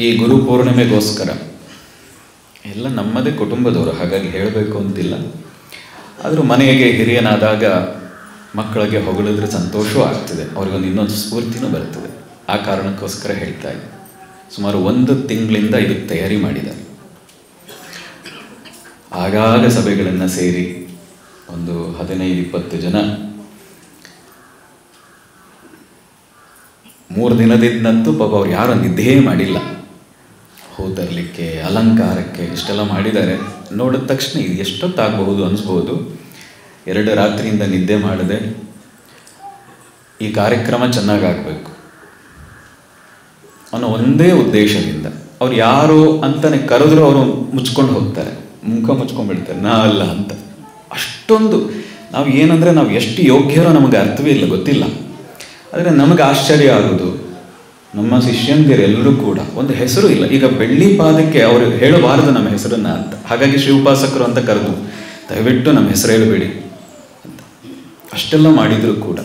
ಈ ಗುರು ಪೂರ್ಣಿಮೆಗೋಸ್ಕರ ಎಲ್ಲ ನಮ್ಮದೇ ಕುಟುಂಬದವರು, ಹಾಗಾಗಿ ಹೇಳಬೇಕು ಅಂತಿಲ್ಲ. ಆದರೂ ಮನೆಗೆ ಹಿರಿಯನಾದಾಗ ಮಕ್ಕಳಿಗೆ ಹೊಗಳಿದ್ರೆ ಸಂತೋಷವೂ ಆಗ್ತದೆ, ಅವ್ರಿಗೊಂದು ಇನ್ನೊಂದು ಸ್ಫೂರ್ತಿನೂ ಬರ್ತದೆ. ಆ ಕಾರಣಕ್ಕೋಸ್ಕರ ಹೇಳ್ತಾ ಇದ್ದೆ. ಸುಮಾರು 1 ತಿಂಗಳಿಂದ ಇದಕ್ಕೆ ತಯಾರಿ ಮಾಡಿದ್ದಾರೆ. ಆಗಾಗ ಸಭೆಗಳನ್ನು ಸೇರಿ ಒಂದು 15-20 ಜನ 3 ದಿನದಿಂದಂತೂ ಪಾಪ ಅವ್ರು ಯಾರು ನಿದ್ದೆ ಮಾಡಿಲ್ಲ. ಹೂ ತರಲಿಕ್ಕೆ, ಅಲಂಕಾರಕ್ಕೆ ಇಷ್ಟೆಲ್ಲ ಮಾಡಿದ್ದಾರೆ. ನೋಡಿದ ತಕ್ಷಣ ಇದು ಎಷ್ಟೊತ್ತಾಗಬಹುದು ಅನಿಸ್ಬೋದು. 2 ರಾತ್ರಿಯಿಂದ ನಿದ್ದೆ ಮಾಡದೆ ಈ ಕಾರ್ಯಕ್ರಮ ಚೆನ್ನಾಗಾಗಬೇಕು ಅನ್ನೋ ಒಂದೇ ಉದ್ದೇಶದಿಂದ ಅವ್ರು ಯಾರು ಅಂತಾನೆ ಕರೆದ್ರು ಅವರು ಮುಚ್ಕೊಂಡು ಹೋಗ್ತಾರೆ, ಮುಖ ಮುಚ್ಕೊಂಡ್ಬಿಡ್ತಾರೆ, ನಾ ಅಲ್ಲ ಅಂತ. ಅಷ್ಟೊಂದು ನಾವು ಏನಂದರೆ ನಾವು ಎಷ್ಟು ಯೋಗ್ಯರೋ ನಮಗೆ ಅರ್ಥವೇ ಇಲ್ಲ, ಗೊತ್ತಿಲ್ಲ. ಆದರೆ ನಮಗೆ ಆಶ್ಚರ್ಯ ಆಗೋದು, ನಮ್ಮ ಶಿಷ್ಯಂದಿರೆಲ್ಲರೂ ಕೂಡ ಒಂದು ಹೆಸರು ಇಲ್ಲ. ಈಗ ಬೆಳ್ಳಿ ಪಾದಕ್ಕೆ ಅವರು ಹೇಳಬಾರದು ನಮ್ಮ ಹೆಸರನ್ನ ಅಂತ, ಹಾಗಾಗಿ ಶ್ರೀ ಉಪಾಸಕರು ಅಂತ ಕರೆದು ದಯವಿಟ್ಟು ನಮ್ಮ ಹೆಸರು ಹೇಳಬೇಡಿ ಅಂತ ಅಷ್ಟೆಲ್ಲ ಮಾಡಿದರೂ ಕೂಡ.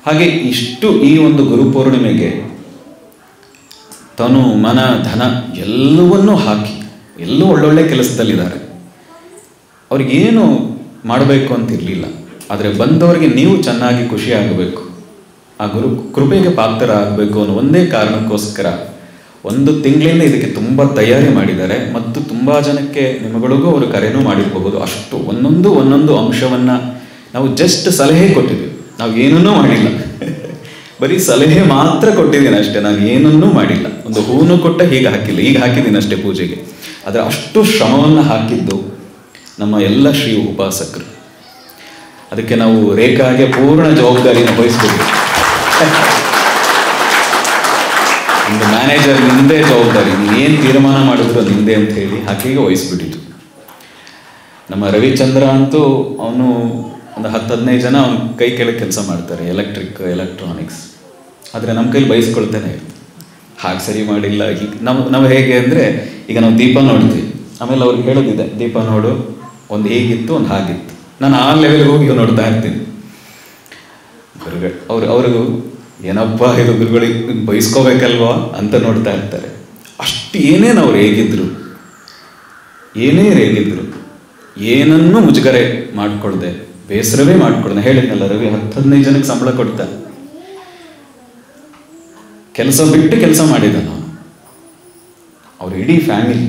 ಹಾಗೆ ಇಷ್ಟು ಈ ಒಂದು ಗುರುಪೂರ್ಣಿಮೆಗೆ ತನು ಮನ ಧನ ಎಲ್ಲವನ್ನೂ ಹಾಕಿ ಎಲ್ಲೂ ಒಳ್ಳೊಳ್ಳೆ ಕೆಲಸದಲ್ಲಿದ್ದಾರೆ. ಅವ್ರಿಗೇನು ಮಾಡಬೇಕು ಅಂತಿರಲಿಲ್ಲ, ಆದರೆ ಬಂದವರಿಗೆ ನೀವು ಚೆನ್ನಾಗಿ ಖುಷಿಯಾಗಬೇಕು, ಆ ಗುರು ಕೃಪೆಗೆ ಪಾತ್ರ ಆಗಬೇಕು ಅನ್ನೋ ಒಂದೇ ಕಾರಣಕ್ಕೋಸ್ಕರ 1 ತಿಂಗಳಿಂದ ಇದಕ್ಕೆ ತುಂಬ ತಯಾರಿ ಮಾಡಿದ್ದಾರೆ. ಮತ್ತು ತುಂಬ ಜನಕ್ಕೆ ನಿಮಗಳಿಗೂ ಅವರು ಕರೆನೂ ಮಾಡಿರಬಹುದು. ಅಷ್ಟು ಒಂದೊಂದು ಅಂಶವನ್ನು ನಾವು ಜಸ್ಟ್ ಸಲಹೆ ಕೊಟ್ಟಿದ್ದೀವಿ, ನಾವು ಏನನ್ನೂ ಮಾಡಿಲ್ಲ. ಬರೀ ಸಲಹೆ ಮಾತ್ರ ಕೊಟ್ಟಿದ್ದೀನಿ ಅಷ್ಟೇ, ನಾನು ಏನನ್ನೂ ಮಾಡಿಲ್ಲ. ಒಂದು ಹೂನು ಕೊಟ್ಟ ಹೀಗೆ ಹಾಕಿಲ್ಲ, ಈಗ ಹಾಕಿದ್ದೀನಿ ಅಷ್ಟೇ ಪೂಜೆಗೆ. ಆದರೆ ಅಷ್ಟು ಶ್ರಮವನ್ನು ಹಾಕಿದ್ದು ನಮ್ಮ ಎಲ್ಲ ಶ್ರೀ ಉಪಾಸಕರು. ಅದಕ್ಕೆ ನಾವು ರೇಖಾಗೆ ಪೂರ್ಣ ಜವಾಬ್ದಾರಿಯನ್ನು ವಹಿಸ್ಬೇಕು. ಒಂದು ಮ್ಯಾನೇಜರ್ ನಿಂದೇ ಜವಾಬ್ದಾರಿ, ನೀನೇನು ತೀರ್ಮಾನ ಮಾಡಿದ್ರು ನಿಂದೆ ಅಂತ ಹೇಳಿ ಹಾಕಿಗೆ ವಹಿಸ್ಬಿಟ್ಟಿತ್ತು. ನಮ್ಮ ರವಿಚಂದ್ರ ಅಂತೂ ಅವನು ಒಂದು 10-15 ಜನ ಅವನ ಕೈ ಕೆಳಗೆ ಕೆಲಸ ಮಾಡ್ತಾರೆ, ಎಲೆಕ್ಟ್ರಾನಿಕ್ಸ್. ಆದರೆ ನಮ್ಮ ಕೈಲಿ ಬಯಸ್ಕೊಳ್ತಾನೆ ಹಾಗೆ ಸರಿ ಮಾಡಿಲ್ಲ. ಹೀಗೆ ನಾವು ಹೇಗೆ ಅಂದರೆ, ಈಗ ನಾವು ದೀಪ ನೋಡ್ತೀವಿ, ಆಮೇಲೆ ಅವ್ರಿಗೆ ಹೇಳೋದಿದೆ, ದೀಪ ನೋಡು, ಒಂದು ಹೇಗಿತ್ತು ಒಂದು ಹಾಗಿತ್ತು. ನಾನು ಆ ಲೆವೆಲ್ಗೆ ಹೋಗಿ ನೋಡ್ತಾ ಇರ್ತೀನಿ. ಗುರುಗಳು ಅವ್ರಿಗೂ ಏನಪ್ಪ ಇದು ಗುರುಗಳಿಗೆ ಬಯಸ್ಕೋಬೇಕಲ್ವಾ ಅಂತ ನೋಡ್ತಾ ಇರ್ತಾರೆ. ಅಷ್ಟು ಏನೇನು ಅವ್ರು ಹೇಗಿದ್ರು, ಏನನ್ನೂ ಮುಜುಗರೆ ಮಾಡ್ಕೊಳ್ದೆ, ಬೇಸರವೇ ಮಾಡ್ಕೊಳ್ದೆ. ಹೇಳಿದ್ನಲ್ಲ, ರವಿ 10-15 ಜನಕ್ಕೆ ಸಂಬಳ ಕೊಡ್ತಾನೆ, ಕೆಲಸ ಬಿಟ್ಟು ಕೆಲಸ ಮಾಡಿದ ನಾನು. ಅವ್ರ ಇಡೀ ಫ್ಯಾಮಿಲಿ,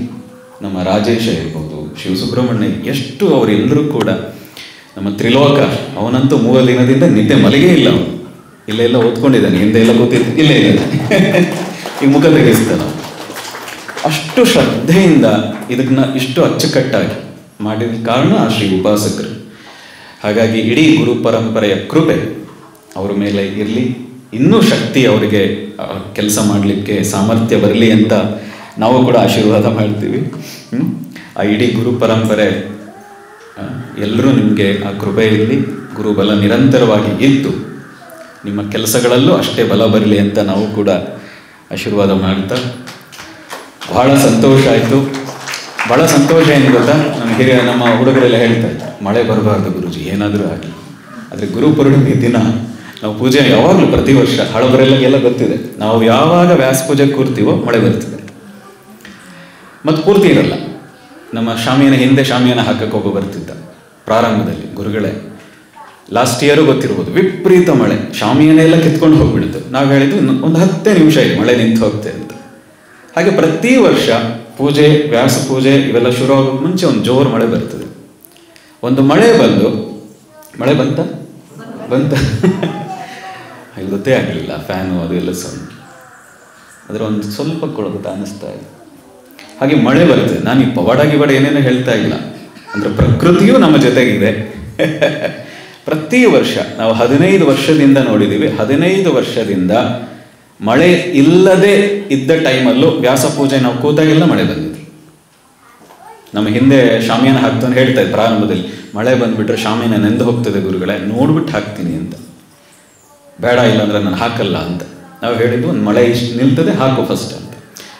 ನಮ್ಮ ರಾಜೇಶ ಇರ್ಬೋದು, ಶಿವಸುಬ್ರಹ್ಮಣ್ಯ, ಎಷ್ಟು ಅವರೆಲ್ಲರೂ ಕೂಡ, ನಮ್ಮ ತ್ರಿಲೋಕ, ಅವನಂತೂ 3 ದಿನದಿಂದ ನಿದ್ದೆ ಮಲಗೇ ಇಲ್ಲ. ಅವನು ಇಲ್ಲೆಲ್ಲ ಓದ್ಕೊಂಡಿದ್ದಾನೆ, ಹಿಂದೆ ಎಲ್ಲ ಕೂತಿದ್ದು ಇಲ್ಲೇ ಇಲ್ಲ, ಈಗ ಮುಖ ತೆಗೆಸ್ತಾನೆ. ಅಷ್ಟು ಶ್ರದ್ಧೆಯಿಂದ ಇದನ್ನ ಇಷ್ಟು ಅಚ್ಚುಕಟ್ಟಾಗಿ ಮಾಡಿದ ಕಾರಣ ಆ ಶ್ರೀ ಉಪಾಸಕರು. ಹಾಗಾಗಿ ಇಡೀ ಗುರು ಪರಂಪರೆಯ ಕೃಪೆ ಅವ್ರ ಮೇಲೆ ಇರಲಿ, ಇನ್ನೂ ಶಕ್ತಿ ಅವರಿಗೆ ಕೆಲಸ ಮಾಡಲಿಕ್ಕೆ ಸಾಮರ್ಥ್ಯ ಬರಲಿ ಅಂತ ನಾವು ಕೂಡ ಆಶೀರ್ವಾದ ಮಾಡ್ತೀವಿ. ಆ ಇಡೀ ಗುರು ಪರಂಪರೆ ಎಲ್ಲರೂ ನಿಮಗೆ ಆ ಕೃಪೆ ಇರಲಿ, ಗುರುಬಲ ನಿರಂತರವಾಗಿ ಇದ್ದು ನಿಮ್ಮ ಕೆಲಸಗಳಲ್ಲೂ ಅಷ್ಟೇ ಬಲ ಬರಲಿ ಅಂತ ನಾವು ಕೂಡ ಆಶೀರ್ವಾದ ಮಾಡ್ತಾ, ಬಹಳ ಸಂತೋಷ ಆಯಿತು. ಭಾಳ ಸಂತೋಷ ಏನು ಗೊತ್ತಾ, ನಮ್ಮ ಹುಡುಗರೆಲ್ಲ ಹೇಳ್ತಾ ಇದ್ರು, ಮಳೆ ಬರಬಾರ್ದು ಗುರುಜಿ, ಏನಾದರೂ ಆಗಲಿ. ಆದರೆ ಗುರು ಪೂರ್ಣಿಮೆ ದಿನ ನಾವು ಪೂಜೆ ಯಾವಾಗಲೂ ಪ್ರತಿ ವರ್ಷ, ಹಳಬರೆಲ್ಲ ಗೊತ್ತಿದೆ, ನಾವು ಯಾವಾಗ ವ್ಯಾಸ ಪೂಜೆ ಕೂರ್ತೀವೋ ಮಳೆ ಬರ್ತದೆ. ಮತ್ತು ಪೂರ್ತಿ ಇರಲ್ಲ. ನಮ್ಮ ಶಾಮಿಯಾನ ಹಿಂದೆ ಶಾಮಿಯಾನ ಹಾಕಕ್ಕೆ ಒಬ್ಬ ಬರ್ತಿದ್ದ ಪ್ರಾರಂಭದಲ್ಲಿ, ಗುರುಗಳೇ ಲಾಸ್ಟ್ ಇಯರು ಗೊತ್ತಿರ್ಬೋದು, ವಿಪರೀತ ಮಳೆ, ಶಾಮಿಯಾನ ಎಲ್ಲ ಕಿತ್ಕೊಂಡು ಹೋಗ್ಬಿಡ್ತು. ನಾವು ಹೇಳಿದ್ವಿ ಒಂದು 10 ನಿಮಿಷ ಇದೆ ಮಳೆ ನಿಂತು ಹೋಗ್ತೆ ಅಂತ. ಹಾಗೆ ಪ್ರತಿ ವರ್ಷ ಪೂಜೆ, ವ್ಯಾಸ ಪೂಜೆ ಇವೆಲ್ಲ ಶುರು ಆಗೋಕ್ಕೆ ಮುಂಚೆ ಒಂದು ಜೋರು ಮಳೆ ಬರ್ತದೆ. ಒಂದು ಮಳೆ ಬಂತ ಇಲ್ಲಿ ಗೊತ್ತೇ ಆಗಲಿಲ್ಲ, ಫ್ಯಾನು ಅದು ಎಲ್ಲ ಅದರ ಒಂದು ಸ್ವಲ್ಪ ಕೊಡೋದು ಅನ್ನಿಸ್ತಾ ಇದೆ. ಹಾಗೆ ಮಳೆ ಬರ್ತದೆ. ನಾನು ಈ ಪವಾಡ ಏನೇನೋ ಹೇಳ್ತಾ ಇಲ್ಲ, ಅಂದರೆ ಪ್ರಕೃತಿಯೂ ನಮ್ಮ ಜೊತೆಗಿದೆ. ಪ್ರತಿ ವರ್ಷ ನಾವು 15 ವರ್ಷದಿಂದ ನೋಡಿದ್ದೀವಿ, 15 ವರ್ಷದಿಂದ ಮಳೆ ಇಲ್ಲದೆ ಇದ್ದ ಟೈಮಲ್ಲೂ ವ್ಯಾಸ ಪೂಜೆ ನಾವು ಕೂತಾಗೆಲ್ಲ ಮಳೆ ಬಂದಿದೆ. ನಮ್ಮ ಹಿಂದೆ ಶಾಮಿಯಾನ ಹಾಕ್ತಾನೆ ಹೇಳ್ತಾ ಇದ್ದೆ ಪ್ರಾರಂಭದಲ್ಲಿ, ಮಳೆ ಬಂದುಬಿಟ್ರೆ ಶಾಮಿಯಾನ ನೆಂದು ಹೋಗ್ತದೆ ಗುರುಗಳೇ, ನೋಡ್ಬಿಟ್ಟು ಹಾಕ್ತೀನಿ ಅಂತ. ಬೇಡ ಇಲ್ಲಾಂದ್ರೆ ನಾನು ಹಾಕಲ್ಲ ಅಂತ ನಾವು ಹೇಳಿದ್ವು. ಒಂದು ಮಳೆ ಇಷ್ಟು ನಿಲ್ತದೆ ಹಾಕು ಫಸ್ಟ್ ಅಂತ.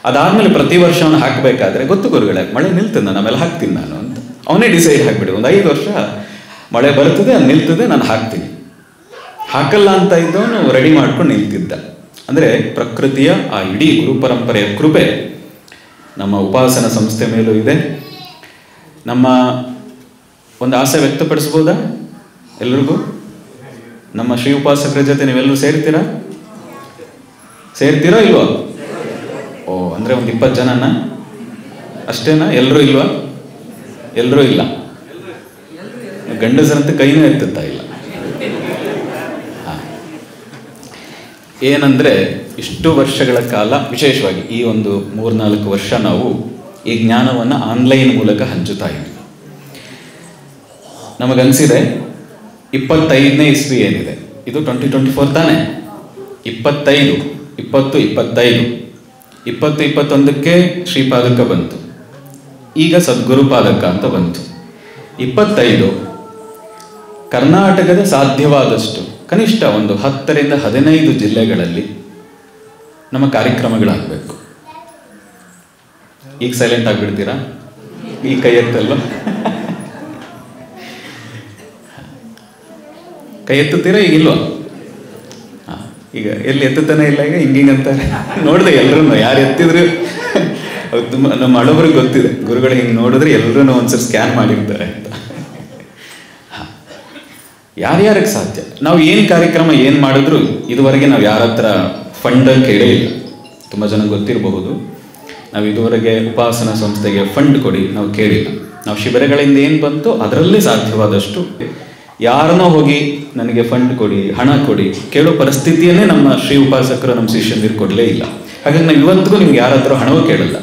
ಅದಾದಮೇಲೆ ಪ್ರತಿ ವರ್ಷ ಅವನು ಹಾಕಬೇಕಾದ್ರೆ ಗೊತ್ತು ಗುರುಗಳೇ ಮಳೆ ನಿಲ್ತದೆ, ನಾನು ಆಮೇಲೆ ಹಾಕ್ತೀನಿ ನಾನು ಅಂತ ಅವನೇ ಡಿಸೈಡ್ ಹಾಕ್ಬಿಡಿ. ಒಂದು 5 ವರ್ಷ ಮಳೆ ಬರ್ತದೆ, ಅದು ನಿಲ್ತದೆ, ನಾನು ಹಾಕ್ತೀನಿ. ಹಾಕಲ್ಲ ಅಂತ ಇದ್ದವನು ರೆಡಿ ಮಾಡ್ಕೊಂಡು ನಿಲ್ತಿದ್ದ. ಅಂದರೆ ಪ್ರಕೃತಿಯ ಆ ಇಡೀ ಗುರು ಪರಂಪರೆಯ ಕೃಪೆ ನಮ್ಮ ಉಪಾಸನ ಸಂಸ್ಥೆ ಮೇಲೂ ಇದೆ. ನಮ್ಮ ಒಂದು ಆಸೆ ವ್ಯಕ್ತಪಡಿಸ್ಬೋದಾ ಎಲ್ರಿಗೂ? ನಮ್ಮ ಶ್ರೀ ಉಪಾಸಕರ ಜೊತೆ ನೀವೆಲ್ಲರೂ ಸೇರ್ತೀರಾ ಇಲ್ವಾ? ಓ, ಅಂದರೆ ಒಂದು 20 ಜನನ ಅಷ್ಟೇನಾ? ಎಲ್ಲರೂ ಇಲ್ವಾ? ಎಲ್ಲರೂ ಇಲ್ಲ. ಗಂಡಸರಂತೆ ಕೈನೂ ಎತ್ತುತ್ತಾ ಇಲ್ಲ. ಏನಂದರೆ ಇಷ್ಟು ವರ್ಷಗಳ ಕಾಲ, ವಿಶೇಷವಾಗಿ ಈ ಒಂದು 3-4 ವರ್ಷ ನಾವು ಈ ಜ್ಞಾನವನ್ನು ಆನ್ಲೈನ್ ಮೂಲಕ ಹಂಚುತ್ತಾ ಇದ್ವಿ. ನಮಗನ್ಸಿದೆ 25ನೇ ಇಸ್ವಿ ಏನಿದೆ ಇದು 2024 ತಾನೇ. 25, 20, 21ಕ್ಕೆ ಶ್ರೀಪಾದಕ ಬಂತು, ಈಗ ಸದ್ಗುರು ಪಾದಕ ಅಂತ ಬಂತು. 25 ಕರ್ನಾಟಕದ ಸಾಧ್ಯವಾದಷ್ಟು ಕನಿಷ್ಠ ಒಂದು 10ರಿಂದ 15 ಜಿಲ್ಲೆಗಳಲ್ಲಿ ನಮ್ಮ ಕಾರ್ಯಕ್ರಮಗಳಾಗಬೇಕು. ಈಗ ಸೈಲೆಂಟ್ ಆಗಿಬಿಡ್ತೀರಾ? ಈ ಕೈ ಎತ್ತಲ್ಲ, ಕೈ ಎತ್ತುತ್ತೀರಾ? ಈಗ ಇಲ್ವಾ? ಈಗ ಎಲ್ಲಿ ಎತ್ತುತ್ತಾನೆ ಇಲ್ಲ, ಈಗ ಹಿಂಗಿಂಗಂತಾರೆ ನೋಡಿದೆ ಎಲ್ಲರೂ. ಯಾರು ಎತ್ತಿದ್ರು ತುಂಬ ನಮ್ಮ ಹಳಬರಿಗೆ ಗೊತ್ತಿದೆ, ಗುರುಗಳು ಹಿಂಗೆ ನೋಡಿದ್ರೆ ಎಲ್ಲರೂ ಒಂದ್ಸರಿ ಸ್ಕ್ಯಾನ್ ಮಾಡಿರ್ತಾರೆ ಅಂತ. ಯಾರ್ಯಾರಿಗೆ ಸಾಧ್ಯ, ನಾವು ಏನು ಕಾರ್ಯಕ್ರಮ ಏನು ಮಾಡಿದ್ರು ಇದುವರೆಗೆ ನಾವು ಯಾರ ಹತ್ರ ಫಂಡ್ ಕೇಳೇ ಇಲ್ಲ. ತುಂಬ ಜನ ಗೊತ್ತಿರಬಹುದು, ನಾವು ಇದುವರೆಗೆ ಉಪಾಸನಾ ಸಂಸ್ಥೆಗೆ ಫಂಡ್ ಕೊಡಿ ನಾವು ಕೇಳಿಲ್ಲ. ನಾವು ಶಿಬಿರಗಳಿಂದ ಏನು ಬಂತು ಅದರಲ್ಲೇ ಸಾಧ್ಯವಾದಷ್ಟು ಯಾರನ್ನೋ ಹೋಗಿ ನನಗೆ ಫಂಡ್ ಕೊಡಿ, ಹಣ ಕೊಡಿ ಕೇಳೋ ಪರಿಸ್ಥಿತಿಯನ್ನೇ ನಮ್ಮ ಶ್ರೀ ಉಪಾಸಕರು ನಮ್ಮ ಶಿಷ್ಯಂದಿರು ಕೊಡಲೇ ಇಲ್ಲ. ಹಾಗಾಗಿ ನಾವು ಇವತ್ತಿಗೂ ನಿಮ್ಗೆ ಯಾರ ಹತ್ರ ಹಣವೂ ಕೇಳಲ್ಲ.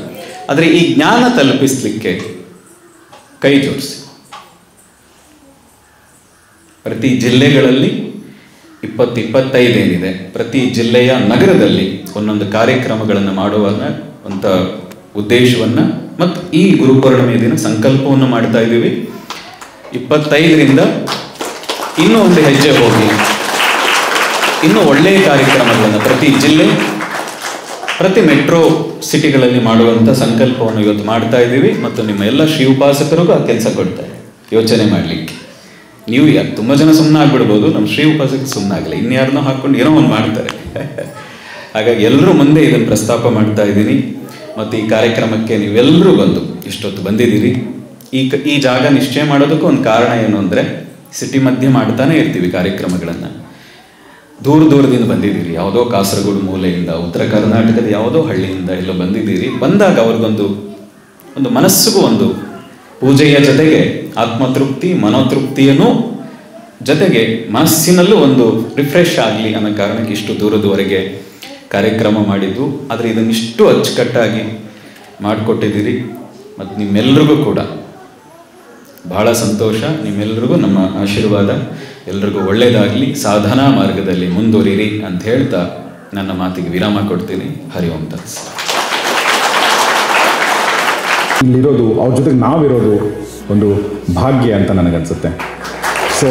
ಆದರೆ ಈ ಜ್ಞಾನ ತಲುಪಿಸ್ಲಿಕ್ಕೆ ಕೈ ಜೋಡಿಸಿ ಪ್ರತಿ ಜಿಲ್ಲೆಗಳಲ್ಲಿ 2025 ಏನಿದೆ, ಪ್ರತಿ ಜಿಲ್ಲೆಯ ನಗರದಲ್ಲಿ ಒಂದೊಂದು ಕಾರ್ಯಕ್ರಮಗಳನ್ನು ಮಾಡುವಂಥ ಉದ್ದೇಶವನ್ನು ಮತ್ತು ಈ ಗುರುಪೌರ್ಣಿಮೆ ದಿನ ಸಂಕಲ್ಪವನ್ನು ಮಾಡ್ತಾ ಇದ್ದೀವಿ. 25ರಿಂದ ಇನ್ನೂ ಒಂದು ಹೆಜ್ಜೆ ಹೋಗಿ ಇನ್ನೂ ಒಳ್ಳೆಯ ಕಾರ್ಯಕ್ರಮಗಳನ್ನು ಪ್ರತಿ ಜಿಲ್ಲೆ, ಪ್ರತಿ ಮೆಟ್ರೋ ಸಿಟಿಗಳಲ್ಲಿ ಮಾಡುವಂಥ ಸಂಕಲ್ಪವನ್ನು ಇವತ್ತು ಮಾಡ್ತಾ ಇದ್ದೀವಿ. ಮತ್ತು ನಿಮ್ಮ ಎಲ್ಲ ಶ್ರೀ ಉಪಾಸಕರಿಗೂ ಆ ಕೆಲಸ ಕೊಡ್ತಾರೆ ಯೋಚನೆ ಮಾಡಲಿಕ್ಕೆ. ನೀವು ತುಂಬ ಜನ ಸುಮ್ಮನೆ ಆಗ್ಬಿಡ್ಬೋದು, ನಮ್ಮ ಶ್ರೀ ಉಪಾಸಕರು ಸುಮ್ಮನೆ ಆಗಲ್ಲ, ಇನ್ಯಾರನ್ನೋ ಹಾಕ್ಕೊಂಡು ಏನೋ ಒಂದು ಮಾಡ್ತಾರೆ. ಹಾಗಾಗಿ ಎಲ್ಲರೂ ಮುಂದೆ ಇದನ್ನು ಪ್ರಸ್ತಾಪ ಮಾಡ್ತಾ ಇದ್ದೀನಿ. ಮತ್ತು ಈ ಕಾರ್ಯಕ್ರಮಕ್ಕೆ ನೀವೆಲ್ಲರೂ ಬಂದು ಇಷ್ಟೊತ್ತು ಬಂದಿದ್ದೀರಿ. ಈ ಜಾಗ ನಿಶ್ಚಯ ಮಾಡೋದಕ್ಕೂ ಒಂದು ಕಾರಣ ಏನು ಅಂದರೆ, ಸಿಟಿ ಮಧ್ಯೆ ಮಾಡ್ತಾನೆ ಇರ್ತೀವಿ ಕಾರ್ಯಕ್ರಮಗಳನ್ನು. ದೂರದಿಂದ ಬಂದಿದ್ದೀರಿ, ಯಾವುದೋ ಕಾಸರಗೋಡು ಮೂಲೆಯಿಂದ, ಉತ್ತರ ಕರ್ನಾಟಕದ ಯಾವುದೋ ಹಳ್ಳಿಯಿಂದ ಎಲ್ಲ ಬಂದಿದ್ದೀರಿ. ಬಂದಾಗ ಅವ್ರಿಗೊಂದು ಮನಸ್ಸಿಗೂ ಒಂದು ಪೂಜೆಯ ಜೊತೆಗೆ ಆತ್ಮತೃಪ್ತಿ, ಮನೋತೃಪ್ತಿಯನ್ನು ಜೊತೆಗೆ ಮನಸ್ಸಿನಲ್ಲೂ ಒಂದು ರಿಫ್ರೆಶ್ ಆಗಲಿ ಅನ್ನೋ ಕಾರಣಕ್ಕೆ ಇಷ್ಟು ದೂರದವರೆಗೆ ಕಾರ್ಯಕ್ರಮ ಮಾಡಿದ್ದು. ಆದರೆ ಇದನ್ನಿಷ್ಟು ಅಚ್ಚುಕಟ್ಟಾಗಿ ಮಾಡಿಕೊಟ್ಟಿದ್ದೀರಿ. ಮತ್ತು ನಿಮ್ಮೆಲ್ಲರಿಗೂ ಕೂಡ ಬಹಳ ಸಂತೋಷ. ನಿಮ್ಮೆಲ್ಲರಿಗೂ ನಮ್ಮ ಆಶೀರ್ವಾದ. ಎಲ್ರಿಗೂ ಒಳ್ಳೆಯದಾಗಲಿ, ಸಾಧನಾ ಮಾರ್ಗದಲ್ಲಿ ಮುಂದುವರಿರಿ ಅಂತ ಹೇಳ್ತಾ ನನ್ನ ಮಾತಿಗೆ ವಿರಾಮ ಕೊಡ್ತೀನಿ. ಹರಿ ಓಂ ತತ್ಸ್. ಇಲ್ಲಿರೋದು, ಅವ್ರ ಜೊತೆಗೆ ನಾವಿರೋದು ಒಂದು ಭಾಗ್ಯ ಅಂತ ನನಗನ್ಸುತ್ತೆ. ಸೊ